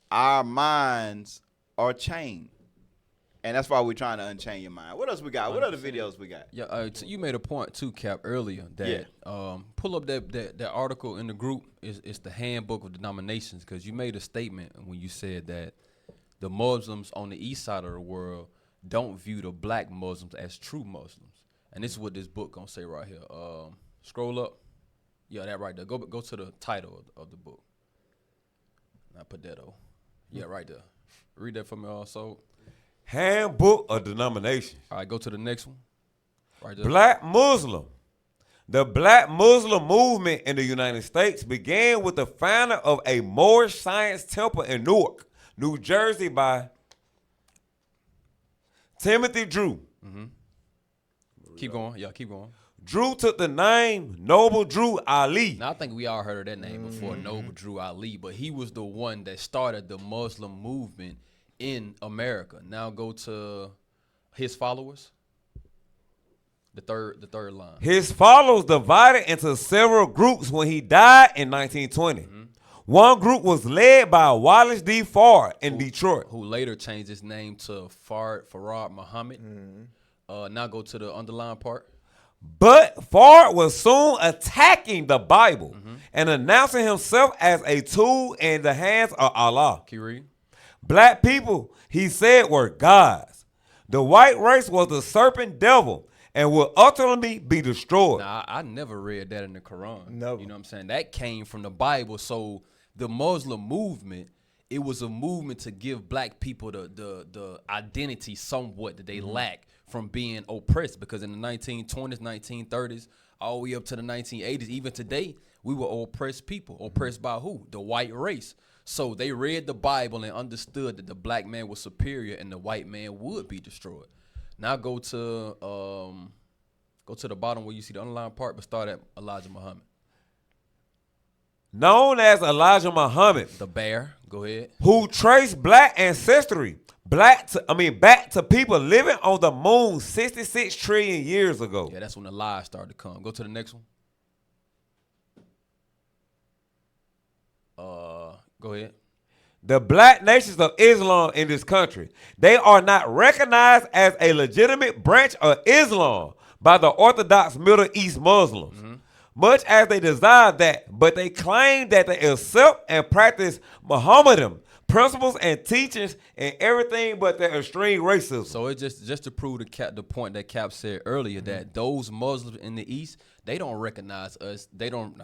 our minds are chained. And that's why we're trying to unchain your mind. What else we got? What other videos we got? Yeah, you made a point too, Cap, earlier that pull up that article in the group. It's the handbook of denominations, because you made a statement when you said that the Muslims on the east side of the world don't view the black Muslims as true Muslims, and this is what this book gonna say right here. Scroll up. Yeah, that right there. Go to the title of the book. I put that over. Yeah, right there. Read that for me also. Handbook of Denomination. All right, go to the next one. Right there. Black Muslim. The Black Muslim movement in the United States began with the founder of a Moorish Science Temple in Newark, New Jersey by Timothy Drew. Mm-hmm. Keep going. Yeah, keep going. Drew took the name Noble Drew Ali. Now, I think we all heard of that name before, Noble Drew Ali, but he was the one that started the Muslim movement in America. Now go to his followers. The third line. His followers divided into several groups when he died in 1920. Mm-hmm. One group was led by Wallace D. Fard in Detroit, who later changed his name to Farad Muhammad. Mm-hmm. Now go to the underlying part. But Fard was soon attacking the Bible and announcing himself as a tool in the hands of Allah. Can you read? Black people, he said, were gods. The white race was the serpent devil and will ultimately be destroyed. Now, I never read that in the Quran. No. You know what I'm saying? That came from the Bible. So the Muslim movement, it was a movement to give black people the identity somewhat that they lack from being oppressed. Because in the 1920s, 1930s, all the way up to the 1980s, even today, we were oppressed people. Oppressed by who? The white race. So they read the Bible and understood that the black man was superior and the white man would be destroyed. Now go to the bottom where you see the underlined part, but start at Elijah Muhammad. Known as Elijah Muhammad, the bear. Go ahead. Who traced black ancestry back to people living on the moon 66 trillion years ago. Yeah, that's when the lies started to come. Go to the next one. Go ahead. The black nations of Islam in this country, they are not recognized as a legitimate branch of Islam by the Orthodox Middle East Muslims, much as they desire that, but they claim that they accept and practice Muhammadan principles and teachings and everything but their extreme racism. So it just to prove the point that Cap said earlier, that those Muslims in the East, they don't recognize us. They don't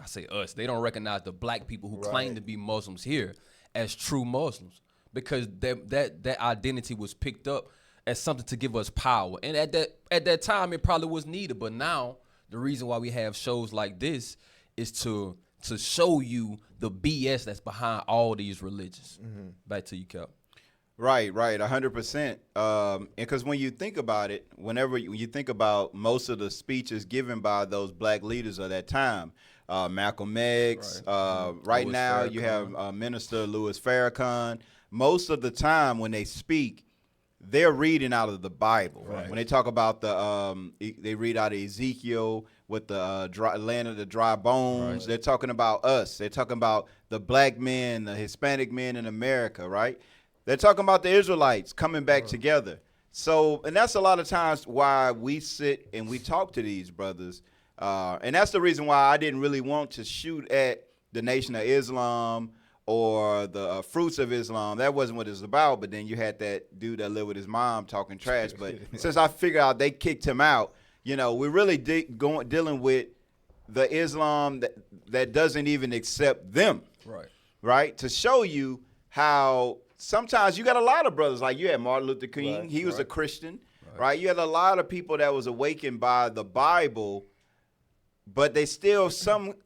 recognize the black people who claim to be Muslims here as true Muslims, because that identity was picked up as something to give us power. And at that time, it probably was needed. But now, the reason why we have shows like this is to show you the BS that's behind all these religions. Back to you, Cap. Right, 100%. Because when you think about it, whenever you think about most of the speeches given by those black leaders of that time, Malcolm X, right now Farrakhan. You have Minister Louis Farrakhan. Most of the time when they speak, they're reading out of the Bible. Right. When they talk about they read out of Ezekiel with the land of the dry bones. Right. They're talking about us. They're talking about the black men, the Hispanic men in America, right? They're talking about the Israelites coming back together. So, and that's a lot of times why we sit and we talk to these brothers. And that's the reason why I didn't really want to shoot at the Nation of Islam or the Fruits of Islam. That wasn't what it was about. But then you had that dude that lived with his mom talking trash. But since I figured out they kicked him out, you know, we're really dealing with the Islam that doesn't even accept them. Right. Right? To show you how sometimes you got a lot of brothers. Like you had Martin Luther King. He was a Christian. Right. You had a lot of people that was awakened by the Bible, but they still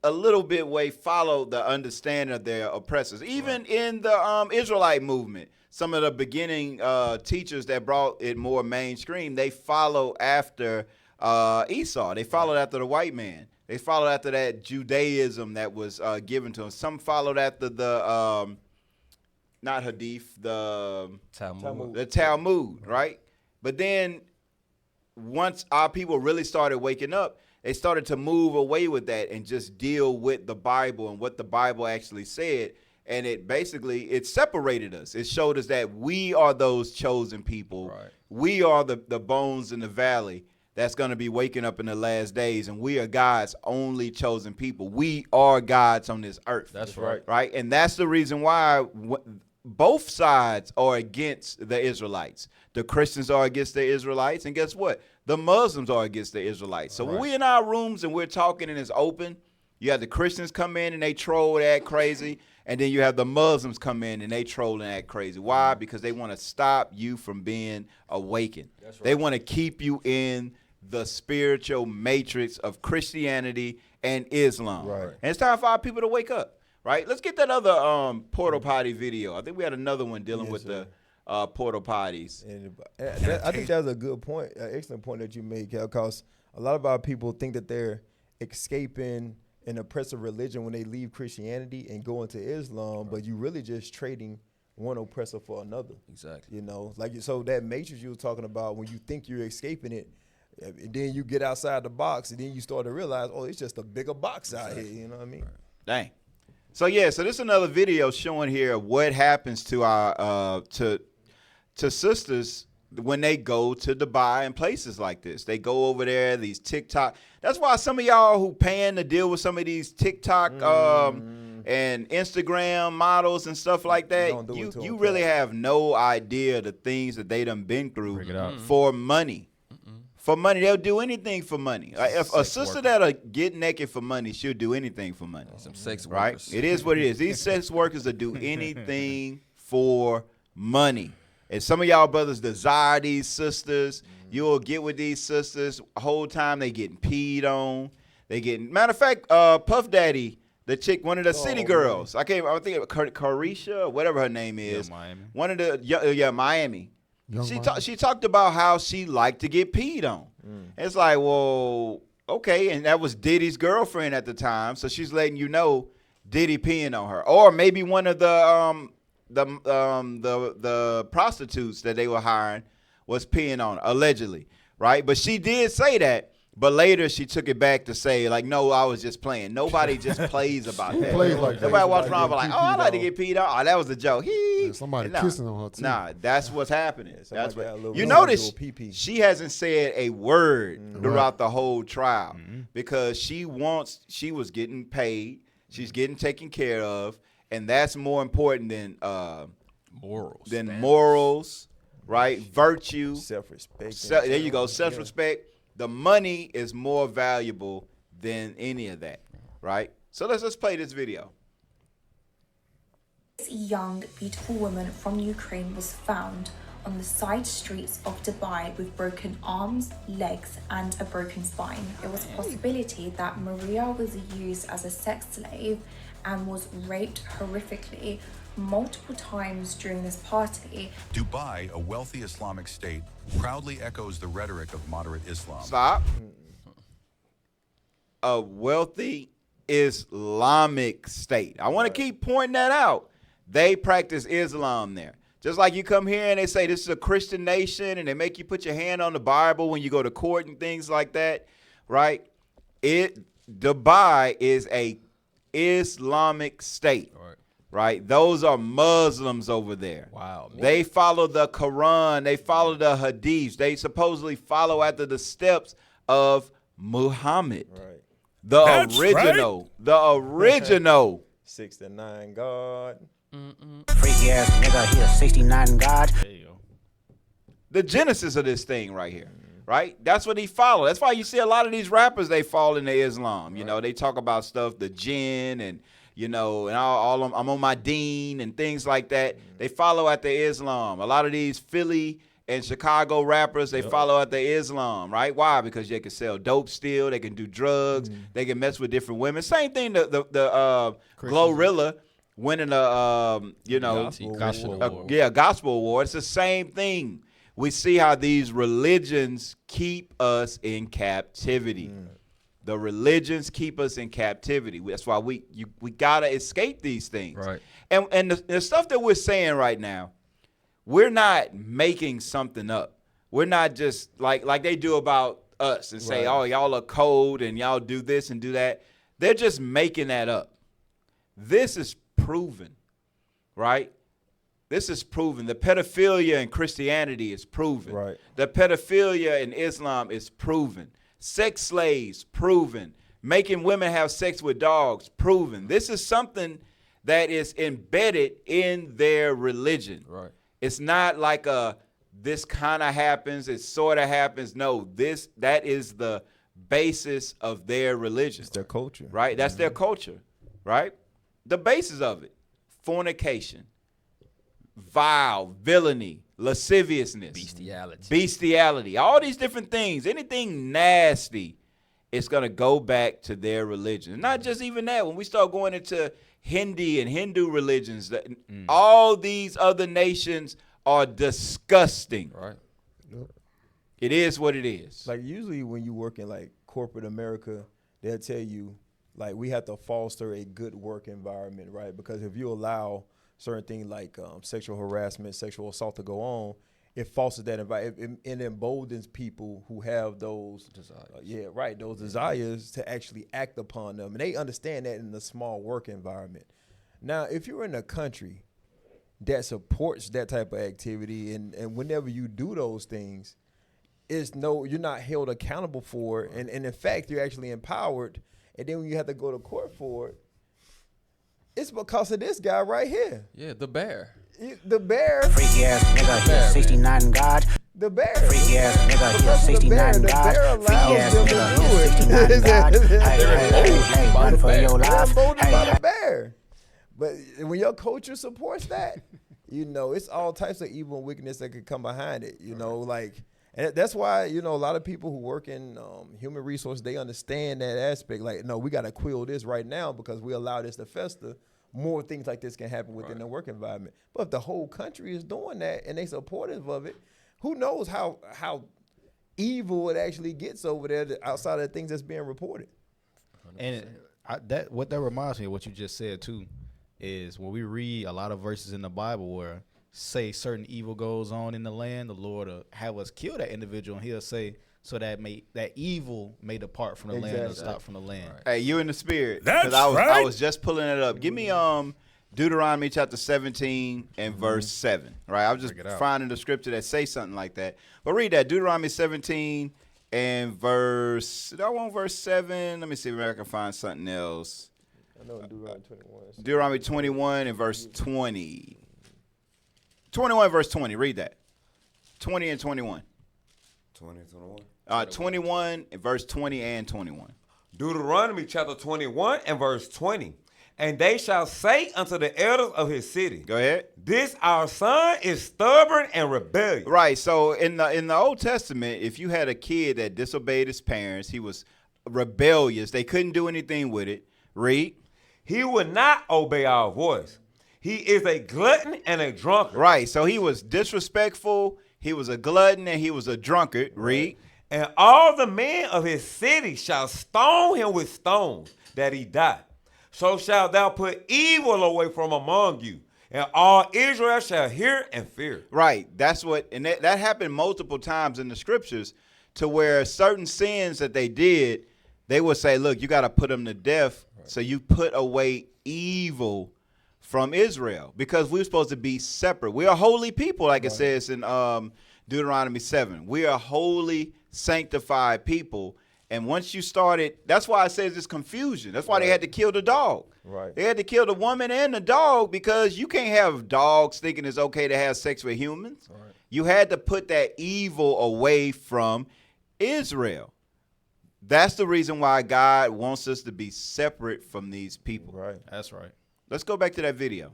a little bit way follow the understanding of their oppressors. Even in the Israelite movement, some of the beginning teachers that brought it more mainstream, they follow after Esau. They followed after the white man. They followed after that Judaism that was given to them. Some followed after the not Hadith, the Talmud, right? But then once our people really started waking up, they started to move away with that and just deal with the Bible and what the Bible actually said. And it separated us. It showed us that we are those chosen people. Right. We are the bones in the valley that's going to be waking up in the last days. And we are God's only chosen people. We are God's on this earth. That's right. Right. And that's the reason why both sides are against the Israelites. The Christians are against the Israelites. And guess what? The Muslims are against the Israelites. So when we're in our rooms and we're talking and it's open, you have the Christians come in and they troll and act crazy. And then you have the Muslims come in and they troll and act crazy. Why? Because they want to stop you from being awakened. That's right. They want to keep you in the spiritual matrix of Christianity and Islam. Right. And it's time for our people to wake up. Right? Let's get that other portal potty video. I think we had another one dealing with the portal potties. And I think that's a good point, excellent point that you made, Cal, because a lot of our people think that they're escaping an oppressive religion when they leave Christianity and go into Islam, but you really just trading one oppressor for another. Exactly. You know, like so that matrix you were talking about, when you think you're escaping it, and then you get outside the box, and then you start to realize, oh, it's just a bigger box out here. You know what I mean? Dang. So yeah, so this is another video showing here what happens to our to sisters when they go to Dubai and places like this. They go over there, these TikTok. That's why some of y'all who paying to deal with some of these TikTok and Instagram models and stuff like that, you really have no idea the things that they done been through for money. For money, they'll do anything for money. If a sister that'll get naked for money, she'll do anything for money. Some sex workers. Right? It is what it is. These sex workers will do anything for money. And some of y'all brothers desire these sisters. You'll get with these sisters. The whole time they getting peed on. They getting, matter of fact, Puff Daddy, the chick, one of the city girls. I think Carisha, whatever her name is. Yeah, Miami. One of the, Miami. She talked about how she liked to get peed on. It's like, well, okay, and that was Diddy's girlfriend at the time, so she's letting you know Diddy peeing on her, or maybe one of the prostitutes that they were hiring was peeing on her, allegedly, right? But she did say that. But later she took it back to say, like, no, I was just playing. Nobody just plays about that. Nobody walks around like, oh, I like to get peed on. Oh, that was a joke. Somebody kissing on her too. Nah, that's what's happening. That's what, you notice she hasn't said a word throughout the whole trial because she was getting paid. She's getting taken care of. And that's more important than morals, right? Virtue. Self-respect. There you go, self-respect. The money is more valuable than any of that, right? So let's play this video. This young, beautiful woman from Ukraine was found on the side streets of Dubai with broken arms, legs, and a broken spine. There was a possibility that Maria was used as a sex slave and was raped horrifically multiple times during this party. Dubai, a wealthy Islamic state, proudly echoes the rhetoric of moderate Islam. Stop. A wealthy Islamic state. I want to keep pointing that out. They practice Islam there. Just like you come here and they say this is a Christian nation and they make you put your hand on the Bible when you go to court and things like that, right? Dubai is a Islamic state, right? Those are Muslims over there. Wow. Man. They follow the Quran. They follow the Hadiths. They supposedly follow after the steps of Muhammad. Right. The original. 69 God. Freaky ass nigga, he a 69 God. There you go. The genesis of this thing right here, right? That's what he followed. That's why you see a lot of these rappers, they fall into Islam. You know, they talk about stuff, the jinn and, you know, and all I'm on my deen and things like that. They follow after Islam. A lot of these Philly and Chicago rappers, they follow after Islam, right? Why? Because they can sell dope still. They can do drugs. They can mess with different women. Same thing, the Glorilla winning a, gospel award. It's the same thing. We see how these religions keep us in captivity. The religions keep us in captivity. That's why we gotta escape these things. Right. And the stuff that we're saying right now, we're not making something up. We're not just like they do about us and say, oh, y'all are cold and y'all do this and do that. They're just making that up. This is proven, right? This is proven. The pedophilia in Christianity is proven. Right. The pedophilia in Islam is proven. Sex slaves, proven. Making women have sex with dogs, proven. This is something that is embedded in their religion. Right. It's not like this kind of happens, it sort of happens. No, that is the basis of their religion. It's their culture. Right? That's their culture, right? The basis of it. Fornication, vile, villainy, lasciviousness, bestiality, all these different things. Anything nasty, it's going to go back to their religion. Not just even that. When we start going into Hindi and Hindu religions, all these other nations are disgusting. Right. It is what it is. Like usually when you work in like corporate America, they'll tell you like we have to foster a good work environment, right? Because if you allow certain things like sexual harassment, sexual assault to go on, it fosters that environment. It emboldens people who have those desires. Those desires to actually act upon them. And they understand that in the small work environment. Now, if you're in a country that supports that type of activity and whenever you do those things, you're not held accountable for it. And in fact, you're actually empowered. And then when you have to go to court for it, it's because of this guy right here. Yeah, the bear. The bear. Freaky ass nigga, he a 69 God. The bear. Freaky ass nigga, he a 69 God. Freaky ass nigga, he a 69 God. Hey, run for your life. By the bear. But when your culture supports that, you know, it's all types of evil and wickedness that could come behind it. You know, like, and that's why, you know, a lot of people who work in human resources, they understand that aspect. Like, no, we got to quill this right now because we allow this to fester. More things like this can happen within the work environment. But if the whole country is doing that and they supportive of it, who knows how evil it actually gets over there outside of the things that's being reported. 100%. And what that reminds me of what you just said too is when we read a lot of verses in the Bible where say certain evil goes on in the land, the Lord will have us kill that individual, and he'll say, so that evil may depart from the land or stop from the land. Right. Hey, you in the spirit. That's I was just pulling it up. Give me Deuteronomy chapter 17 and verse 7. Right? I was just finding the scripture that say something like that. But read that. Deuteronomy 17 and verse 7. Let me see if I can find something else. I know Deuteronomy 21. Deuteronomy 21 and verse 20. 21 verse 20. Read that. 20 and 21. 20 and 21. 21 and verse 20 and 21. Deuteronomy chapter 21 and verse 20. And they shall say unto the elders of his city. Go ahead. This our son is stubborn and rebellious. Right. So in the Old Testament, if you had a kid that disobeyed his parents, he was rebellious. They couldn't do anything with it. Read. He would not obey our voice. He is a glutton and a drunkard. Right. So he was disrespectful. He was a glutton and he was a drunkard. Read. And all the men of his city shall stone him with stones, that he die. So shalt thou put evil away from among you, and all Israel shall hear and fear. Right. That's what, and that happened multiple times in the scriptures, to where certain sins that they did, they would say, look, you got to put them to death. Right. So you put away evil from Israel, because we're supposed to be separate. We are holy people, like it says in Deuteronomy 7. We are holy, sanctified people. And once you started, that's why it says it's confusion. That's why they had to kill the dog. Right. They had to kill the woman and the dog, because you can't have dogs thinking it's okay to have sex with humans. Right. You had to put that evil away from Israel. That's the reason why God wants us to be separate from these people. Right. That's right. Let's go back to that video.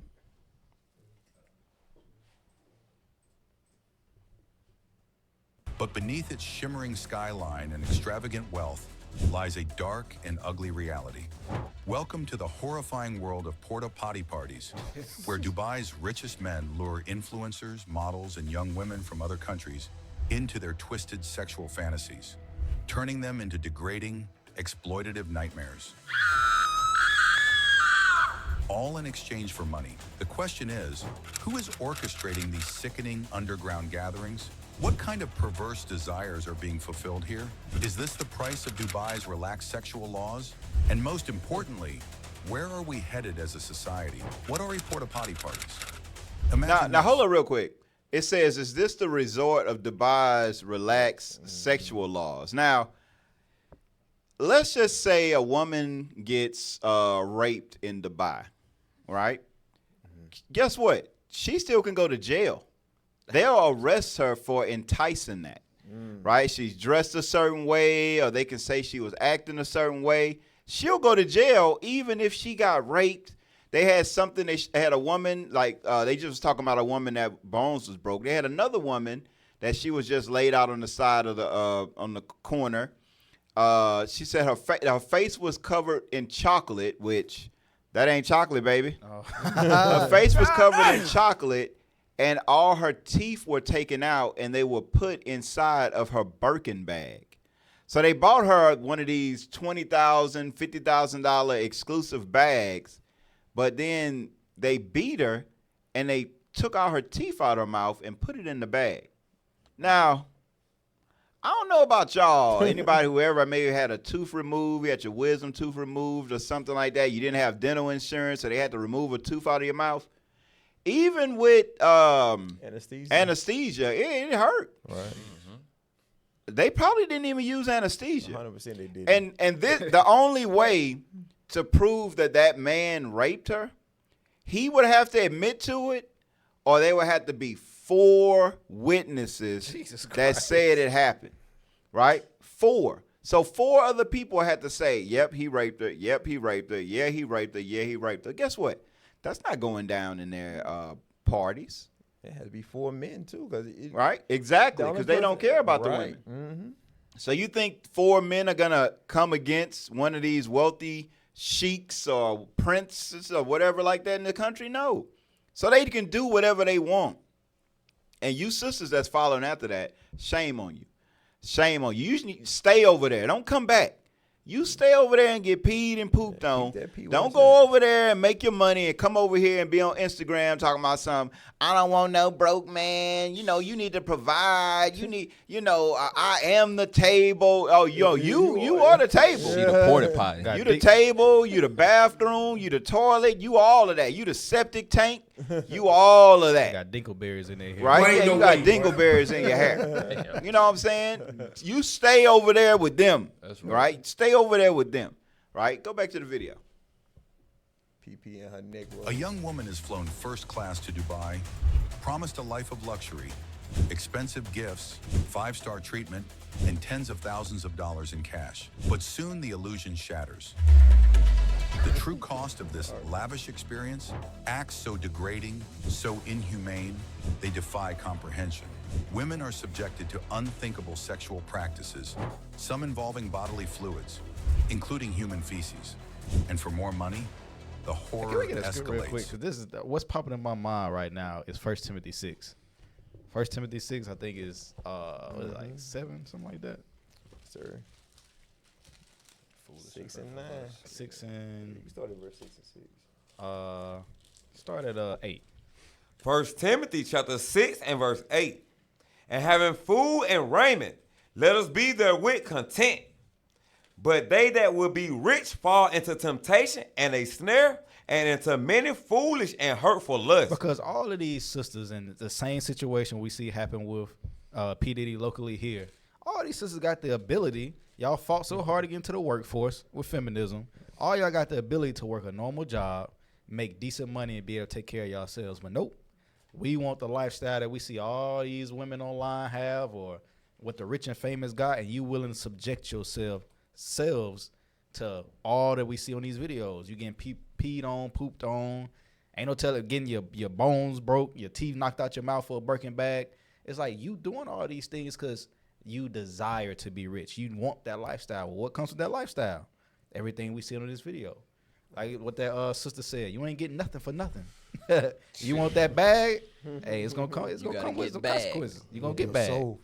But beneath its shimmering skyline and extravagant wealth lies a dark and ugly reality. Welcome to the horrifying world of porta potty parties, where Dubai's richest men lure influencers, models, and young women from other countries into their twisted sexual fantasies, turning them into degrading, exploitative nightmares. All in exchange for money. The question is, who is orchestrating these sickening underground gatherings? What kind of perverse desires are being fulfilled here? Is this the price of Dubai's relaxed sexual laws? And most importantly, where are we headed as a society? What are porta potty parties? Now hold on real quick. It says, is this the resort of Dubai's relaxed sexual laws? Now, let's just say a woman gets raped in Dubai, right? Guess what? She still can go to jail. They'll arrest her for enticing that, right? She's dressed a certain way, or they can say she was acting a certain way. She'll go to jail even if she got raped. They had something, they had a woman, like they just was talking about a woman that bones was broke. They had another woman that she was just laid out on the side of the, on the corner. She said her face was covered in chocolate, which that ain't chocolate, baby. Oh. Her face was covered in chocolate, and all her teeth were taken out, and they were put inside of her Birkin bag. So they bought her one of these $20,000, $50,000 exclusive bags, but then they beat her, and they took all her teeth out of her mouth and put it in the bag. Now, I don't know about y'all. Anybody who ever maybe had a tooth removed, you had your wisdom tooth removed or something like that, you didn't have dental insurance, so they had to remove a tooth out of your mouth. Even with anesthesia, it hurt. Right. They probably didn't even use anesthesia. 100% they did. And this, the only way to prove that man raped her, he would have to admit to it, or they would have to be 4 witnesses that said it happened, right? 4. So 4 other people had to say, yep, he raped her. Yep, he raped her. Yeah, he raped her. Yeah, he raped her. Guess what? That's not going down in their parties. It had to be 4 men, too. Right? Exactly, because they don't care about the women. Mm-hmm. So you think 4 men are going to come against one of these wealthy sheiks or princes or whatever like that in the country? No. So they can do whatever they want. And you sisters that's following after that, shame on you. Shame on you. You usually stay over there. Don't come back. You stay over there and get peed and pooped on. Don't go over there and make your money and come over here and be on Instagram talking about something. I don't want no broke man. You know, you need to provide. You need, I am the table. Oh, yo, you are the table. She the porta potty. You the table. You the bathroom. You the toilet. You all of that. You the septic tank. You all of that. You got dingleberries in their hair. Right? Yeah, you got dingleberries in your hair. You know what I'm saying? You stay over there with them. That's right. Stay over there with them. Right? Go back to the video. PP and her neck. A young woman is flown first class to Dubai, promised a life of luxury, expensive gifts, 5-star treatment, and tens of thousands of dollars in cash. But soon the illusion shatters. The true cost of this lavish experience, acts so degrading, so inhumane, they defy comprehension. Women are subjected to unthinkable sexual practices, some involving bodily fluids, including human feces. And for more money, the horror escalates. Real quick, 'cause this is what's popping in my mind right now is 1 Timothy 6. 1 Timothy 6, I think is what is it, like 7, something like that. Sir. 6 and 9. 6 and. We started verse 6 and 6. Start at 8. 1 Timothy chapter 6 and verse 8. And having food and raiment, let us be therewith content. But they that will be rich fall into temptation and a snare, and into many foolish and hurtful lusts. Because all of these sisters in the same situation we see happen with P. Diddy locally here, all these sisters got the ability. Y'all fought so hard to get into the workforce with feminism. All y'all got the ability to work a normal job, make decent money, and be able to take care of yourselves. But nope. We want the lifestyle that we see all these women online have, or what the rich and famous got, and you willing to subject yourselves to all that we see on these videos. You getting peed on, pooped on. Ain't no telling, getting your bones broke, your teeth knocked out your mouth for a Birkin bag. It's like you doing all these things because you desire to be rich. You want that lifestyle. Well, what comes with that lifestyle? Everything we see on this video. Like what that sister said, you ain't getting nothing for nothing. You want that bag? Hey, it's gonna come. It's gonna come with some consequences. You gonna get bag.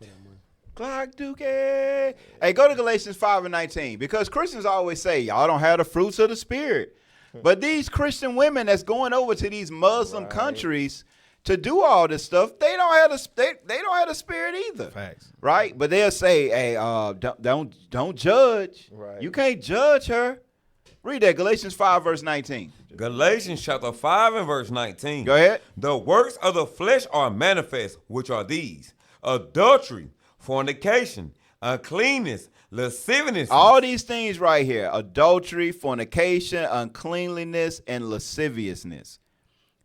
Glock Duke. Hey, go to Galatians 5:19, because Christians always say y'all don't have the fruits of the spirit, but these Christian women that's going over to these Muslim countries to do all this stuff, they don't have the spirit either. Facts. Right? But they'll say, hey, don't judge. Right. You can't judge her. Read that, Galatians 5 verse 19. Galatians chapter 5 and verse 19. Go ahead. The works of the flesh are manifest, which are these: adultery, fornication, uncleanness, lasciviousness. All these things right here: adultery, fornication, uncleanliness, and lasciviousness.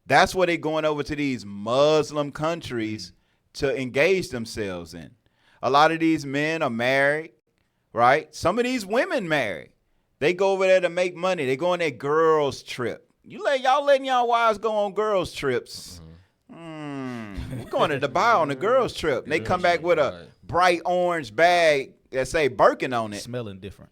That's what they're going over to these Muslim countries to engage themselves in. A lot of these men are married, right? Some of these women married. They go over there to make money. They go on their girls' trip. Y'all letting y'all wives go on girls' trips. We're going to Dubai on a girls' trip. They come back with a bright orange bag that say Birkin on it. Smelling different.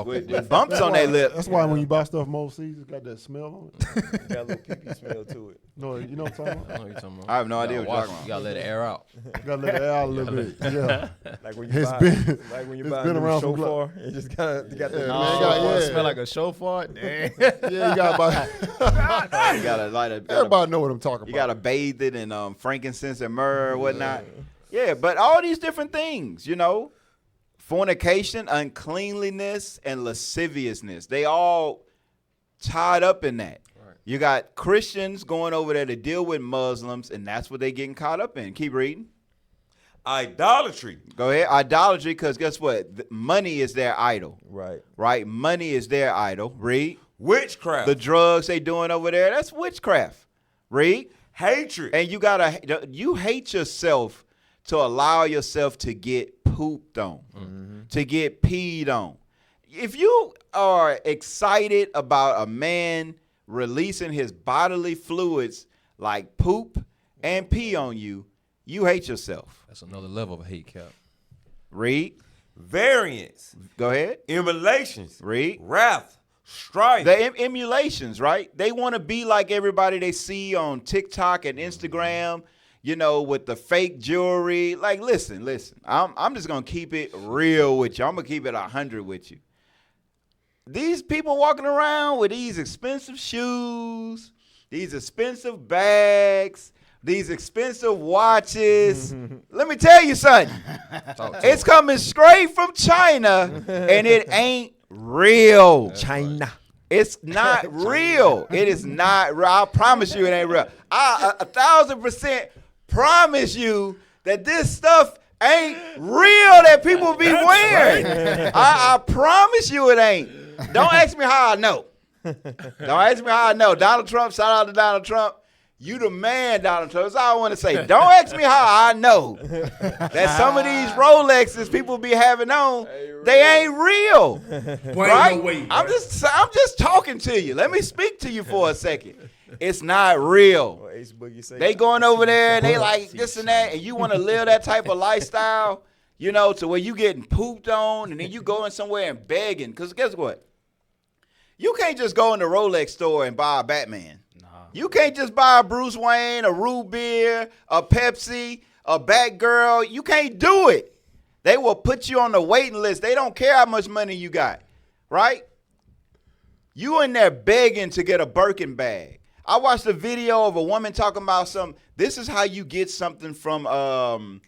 With bumps on their lip. That's why when you buy stuff from overseas, it's got that smell on it. Got a little pee-pee smell to it. No, you know what I'm talking about? I know what you're talking about. I have no idea what you're talking about. You gotta let it air out. You gotta let it out a little bit. Yeah. Like when you buy a new shofar, it just got the smell like a shofar. Damn. Yeah, you gotta buy. You gotta light it. Everybody know what I'm talking about. You gotta bathe it in frankincense and myrrh or whatnot. Yeah, but all these different things, fornication, uncleanliness, and lasciviousness. They all tied up in that. Right. You got Christians going over there to deal with Muslims, and that's what they're getting caught up in. Keep reading. Idolatry. Go ahead. Idolatry, because guess what? Money is their idol. Right. Right? Money is their idol. Read. Witchcraft. The drugs they doing over there, that's witchcraft. Read. Hatred. And you hate yourself to allow yourself to get pooped on, to get peed on. If you are excited about a man releasing his bodily fluids like poop and pee on you, you hate yourself. That's another level of hate, Cap. Read. Variance. Go ahead. Emulations. Read. Wrath. Strife. The emulations, right? They want to be like everybody they see on TikTok and Instagram, with the fake jewelry. Like, listen. I'm just going to keep it real with you. I'm going to keep it 100 with you. These people walking around with these expensive shoes, these expensive bags, these expensive watches. Let me tell you something. It's coming straight from China, and it ain't real. China. It's not real. It is not real. I promise you it ain't real. I 1,000% promise you that this stuff ain't real that people be wearing. Right. I promise you it ain't. Don't ask me how I know. Don't ask me how I know. Donald Trump, shout out to Donald Trump. You the man, Donald Trump. That's all I want to say. Don't ask me how I know that some of these Rolexes people be having on, they ain't real. Right? I'm just talking to you. Let me speak to you for a second. It's not real. They going over there and they like this and that, and you want to live that type of lifestyle, to where you getting pooped on, and then you going somewhere and begging. Because guess what? You can't just go in the Rolex store and buy a Batman. You can't just buy a Bruce Wayne, a root beer, a Pepsi, a Batgirl. You can't do it. They will put you on the waiting list. They don't care how much money you got, right? You in there begging to get a Birkin bag. I watched a video of a woman talking about this is how you get something from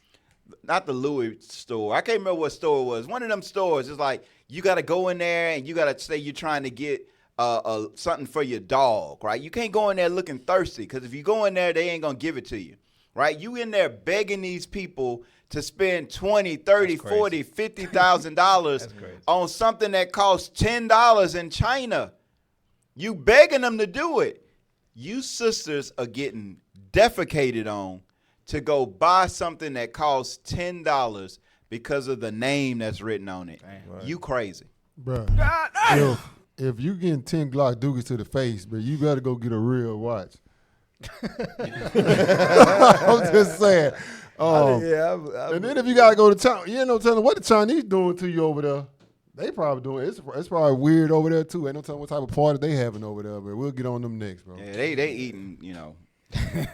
not the Louis store. I can't remember what store it was. One of them stores. It's like you got to go in there and you got to say you're trying to get something for your dog, right? You can't go in there looking thirsty, because if you go in there, they ain't going to give it to you, right? You in there begging these people to spend $20, $30, $40, $50,000 on something that costs $10 in China. You begging them to do it. You sisters are getting defecated on to go buy something that costs $10 because of the name that's written on it. Right. You crazy. Bruh. If you getting 10 Glock doogies to the face, but you better go get a real watch. I'm just saying. And then if you gotta go to China, you ain't no telling what the Chinese doing to you over there. They probably doing it's probably weird over there too. Ain't no telling what type of party they having over there, but we'll get on them next, bro. Yeah, they eating, you know.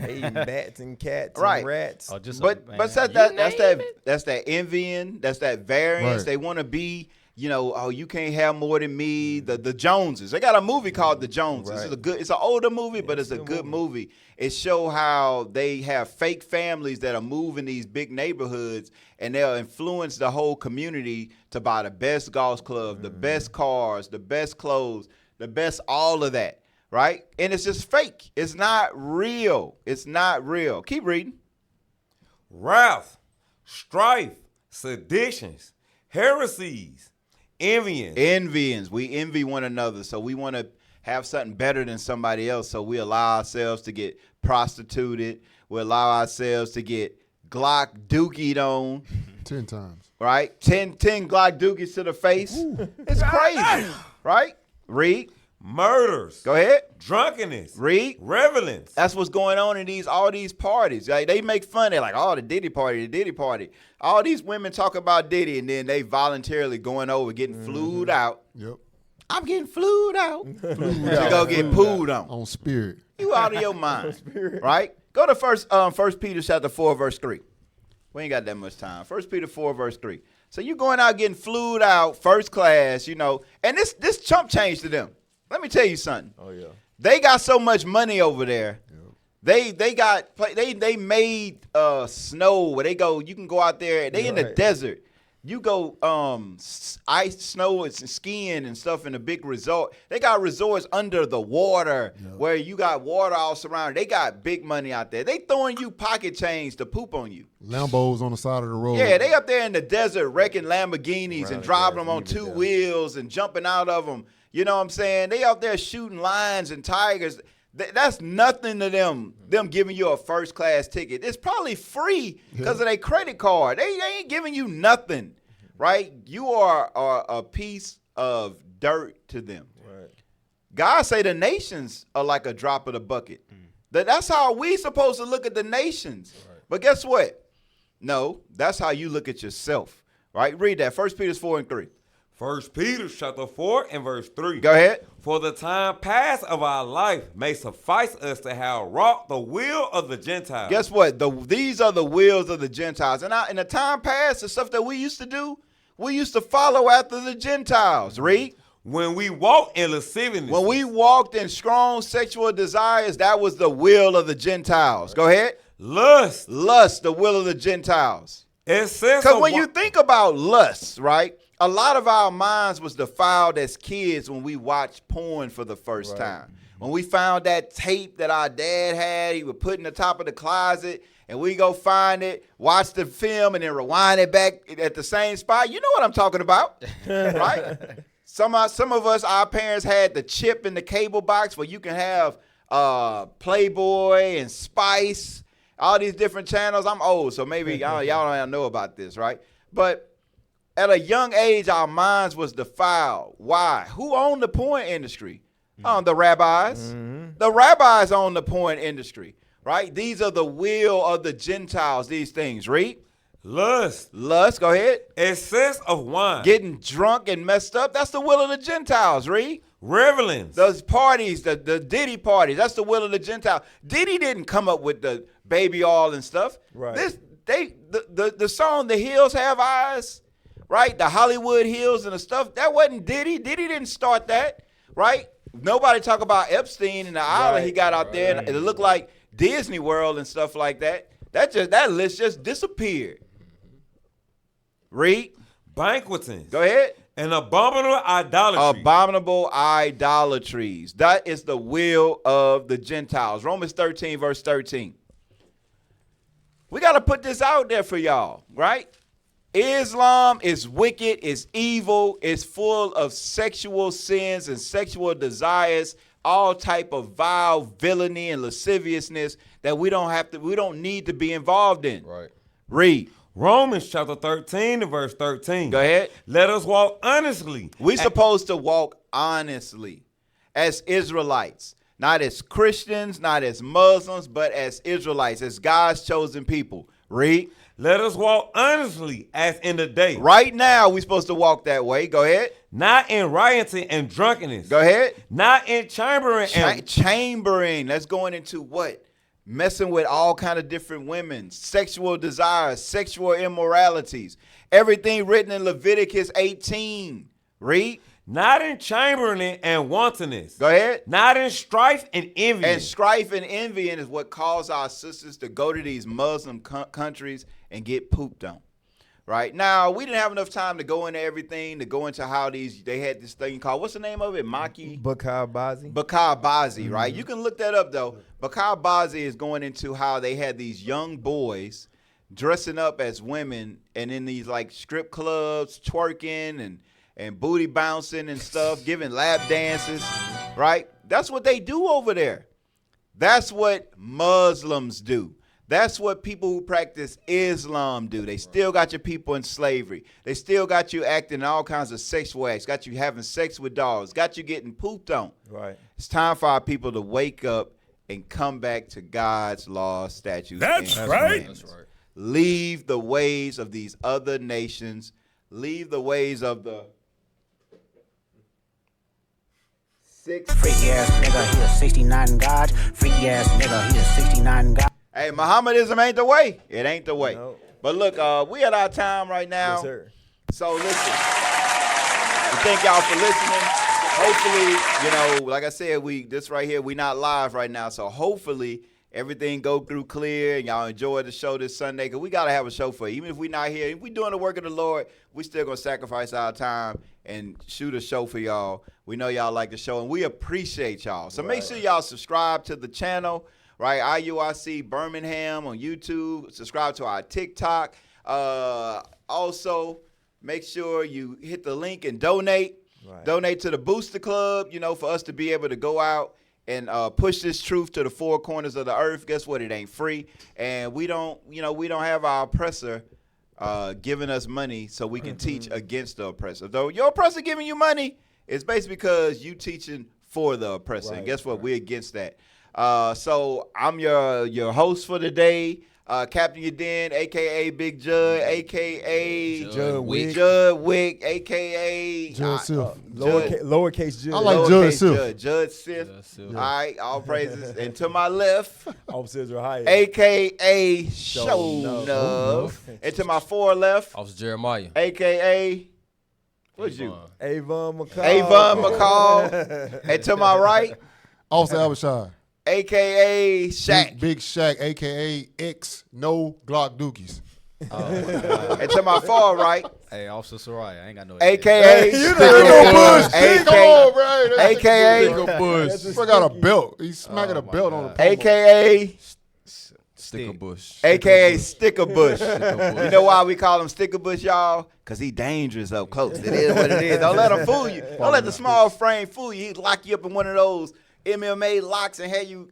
They eating bats and cats right. and rats. Oh, but that's that envying, that's that variance. Right. They want to be, you know, oh, you can't have more than me. The Joneses. They got a movie called The Joneses. Right. It's an older movie, but it's a good movie. It show how they have fake families that are moving these big neighborhoods, and they'll influence the whole community to buy the best golf clubs, the best cars, the best clothes, the best all of that, right? And it's just fake. It's not real. It's not real. Keep reading. Wrath, strife, seditions, heresies, envyings. We envy one another, so we want to have something better than somebody else, so we allow ourselves to get prostituted. We allow ourselves to get Glock dookied on. 10 times. Right? 10 Glock dookies to the face. Ooh. It's crazy. Right? Read. Murders. Go ahead. Drunkenness. Read. Revelings. That's what's going on in all these parties. Like, they make fun. They're like, oh, the Diddy party. All these women talk about Diddy, and then they voluntarily going over, getting flued out. Yep. I'm getting flued out. To go get pooed on. On spirit. You out of your mind. Right? Go to First Peter chapter 4, verse 3. We ain't got that much time. 1 Peter 4, verse 3. So you going out getting flued out, first class, you know, and this chump change to them. Let me tell you something. Oh yeah. They got so much money over there. Yep. They made snow where they go. You can go out there. They in the desert. You go ice, snow, and skiing and stuff in a big resort. They got resorts under the water where you got water all surrounded. They got big money out there. They throwing you pocket change to poop on you. Lambos on the side of the road. Yeah, they up there in the desert wrecking Lamborghinis and driving them on two wheels and jumping out of them. You know what I'm saying? They out there shooting lions and tigers. That's nothing to them giving you a first class ticket. It's probably free because of their credit card. They ain't giving you nothing, right? You are a piece of dirt to them. Right. God say the nations are like a drop of the bucket. That's how we supposed to look at the nations. Right. But guess what? No, that's how you look at yourself, right? Read that, 1 Peter 4 and 3. 1 Peter chapter 4 and verse 3. Go ahead. For the time past of our life may suffice us to have wrought the will of the Gentiles. Guess what? These are the wills of the Gentiles. And in the time past, the stuff that we used to do, we used to follow after the Gentiles. Read. When we walked in lasciviousness. When we walked in strong sexual desires, that was the will of the Gentiles. Go ahead. Lust, the will of the Gentiles. Because when you think about lust, right? A lot of our minds was defiled as kids when we watched porn for the first time. When we found that tape that our dad had, he would put in the top of the closet, and we go find it, watch the film, and then rewind it back at the same spot. You know what I'm talking about, right? Some of us, our parents had the chip in the cable box where you can have Playboy and Spice, all these different channels. I'm old, so maybe y'all don't know about this, right? But at a young age, our minds was defiled. Why? Who owned the porn industry? The rabbis. Mm-hmm. The rabbis own the porn industry, right? These are the will of the Gentiles, these things. Read. Lust. Go ahead. Excess of wine. Getting drunk and messed up. That's the will of the Gentiles. Read. Revelings. Those parties, the Diddy parties. That's the will of the Gentiles. Diddy didn't come up with the baby oil and stuff. Right. The song "The Hills Have Eyes," right? The Hollywood Hills and the stuff. That wasn't Diddy. Diddy didn't start that, right? nobody talk about Epstein and the island he got out there, and it looked like Disney World and stuff like that. That list just disappeared. Read. Banquetings. Go ahead. And abominable idolatry. Abominable idolatries. That is the will of the Gentiles. Romans 13, verse 13. We got to put this out there for y'all, right? Islam is wicked, is evil, is full of sexual sins and sexual desires, all type of vile villainy and lasciviousness that we don't need to be involved in. Right. Read. Romans chapter 13 and verse 13. Go ahead. Let us walk honestly. We supposed to walk honestly as Israelites, not as Christians, not as Muslims, but as Israelites, as God's chosen people. Read. Let us walk honestly as in the day. Right now, we're supposed to walk that way. Go ahead. Not in rioting and drunkenness. Go ahead. Not in chambering. Chambering. That's going into what? Messing with all kind of different women, sexual desires, sexual immoralities. Everything written in Leviticus 18. Read. Not in chambering and wantonness. Go ahead. Not in strife and envy. And strife and envying is what caused our sisters to go to these Muslim countries and get pooped on. Right now, we didn't have enough time to go into everything, to go into how they had this thing called, what's the name of it? Bakar Bazi. Bakar Bazi, right? You can look that up, though. Bakar Bazi is going into how they had these young boys dressing up as women and in these like strip clubs, twerking and booty bouncing and stuff, giving lap dances, right? That's what they do over there. That's what Muslims do. That's what people who practice Islam do. They still got your people in slavery. They still got you acting all kinds of sexual acts, got you having sex with dogs, got you getting pooped on. Right. It's time for our people to wake up and come back to God's law, statutes, That's and right. commandments. That's right. Leave the ways of these other nations. Leave the ways of the Freaky ass nigga, he a 69 God. Freaky ass nigga, he a 69 God. Hey, Mohammedism ain't the way. It ain't the way. No. But look, we at our time right now. Yes, sir. So listen, we thank y'all for listening. Hopefully, like I said, this right here, we not live right now. So hopefully everything go through clear and y'all enjoy the show this Sunday, because we got to have a show for you. Even if we not here, if we doing the work of the Lord, we still going to sacrifice our time and shoot a show for y'all. We know y'all like the show, and we appreciate y'all. So make sure y'all subscribe to the channel. Right, IUIC Birmingham on YouTube. Subscribe to our TikTok. Also, make sure you hit the link and donate. Right. Donate to the Booster Club, for us to be able to go out and push this truth to the four corners of the earth. Guess what? It ain't free. And we don't have our oppressor giving us money so we can teach against the oppressor. Though your oppressor giving you money, it's basically because you teaching for the oppressor. Right, and guess what? We're against that. So I'm your host for the day, Captain Yadin, a.k.a. Big Judd, a.k.a. Judd Wick, a.k.a. Judd Sif. Lowercase Judd. I like Judd Sif. Judd Sif. All right, all praises. And to my left, Officer Rahaya, a.k.a. Show And to my far left, Officer Jeremiah, a.k.a. What's you? Avon McCall. Avon McCall. And to my right, Officer Abishai. A.K.A. Shaq. Big Shaq, A.K.A. X, no Glock Dookies. And to my far right. Hey, Officer Soraya, I ain't got no A.K.A. Sticker Bush. A.K.A. Sticker Bush. Sticker got a belt. He's smacking a belt on the promo. A.K.A. Sticker Bush. A.K.A. Sticker Bush. You know why we call him Sticker Bush, y'all? Because he dangerous up close. It is what it is. Don't let him fool you. Don't let the small frame fool you. He'd lock you up in one of those MMA locks and have you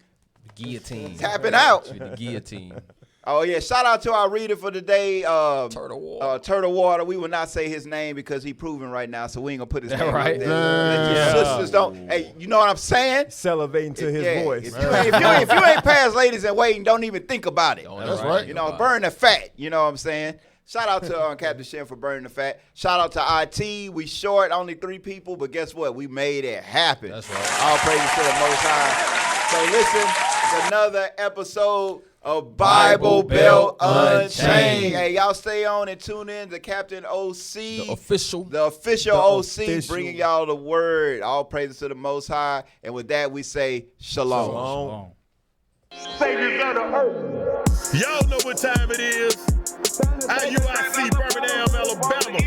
guillotine. Tapping out. The guillotine. Oh, yeah. Shout out to our reader for the day, Turtle Water. Turtle Water. We will not say his name because he's proven right now, so we ain't going to put his name right there. Let your sisters don't. Hey, you know what I'm saying? Salivating to his voice. If you ain't past ladies and waiting, don't even think about it. That's right. Burn the fat. You know what I'm saying? Shout out to Captain Shem for burning the fat. Shout out to IT. We short only 3 people, but guess what? We made it happen. That's right. All praises to the Most High. So listen, it's another episode of Bible Belt Unchained. Hey, y'all stay on and tune in to Captain OC. The official OC, bringing y'all the word. All praises to the Most High. And with that, we say shalom. Shalom. Saviors of the earth. Y'all know what time it is. IUIC, Birmingham, Alabama.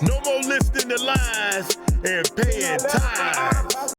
No more listening to lies and paying tithes.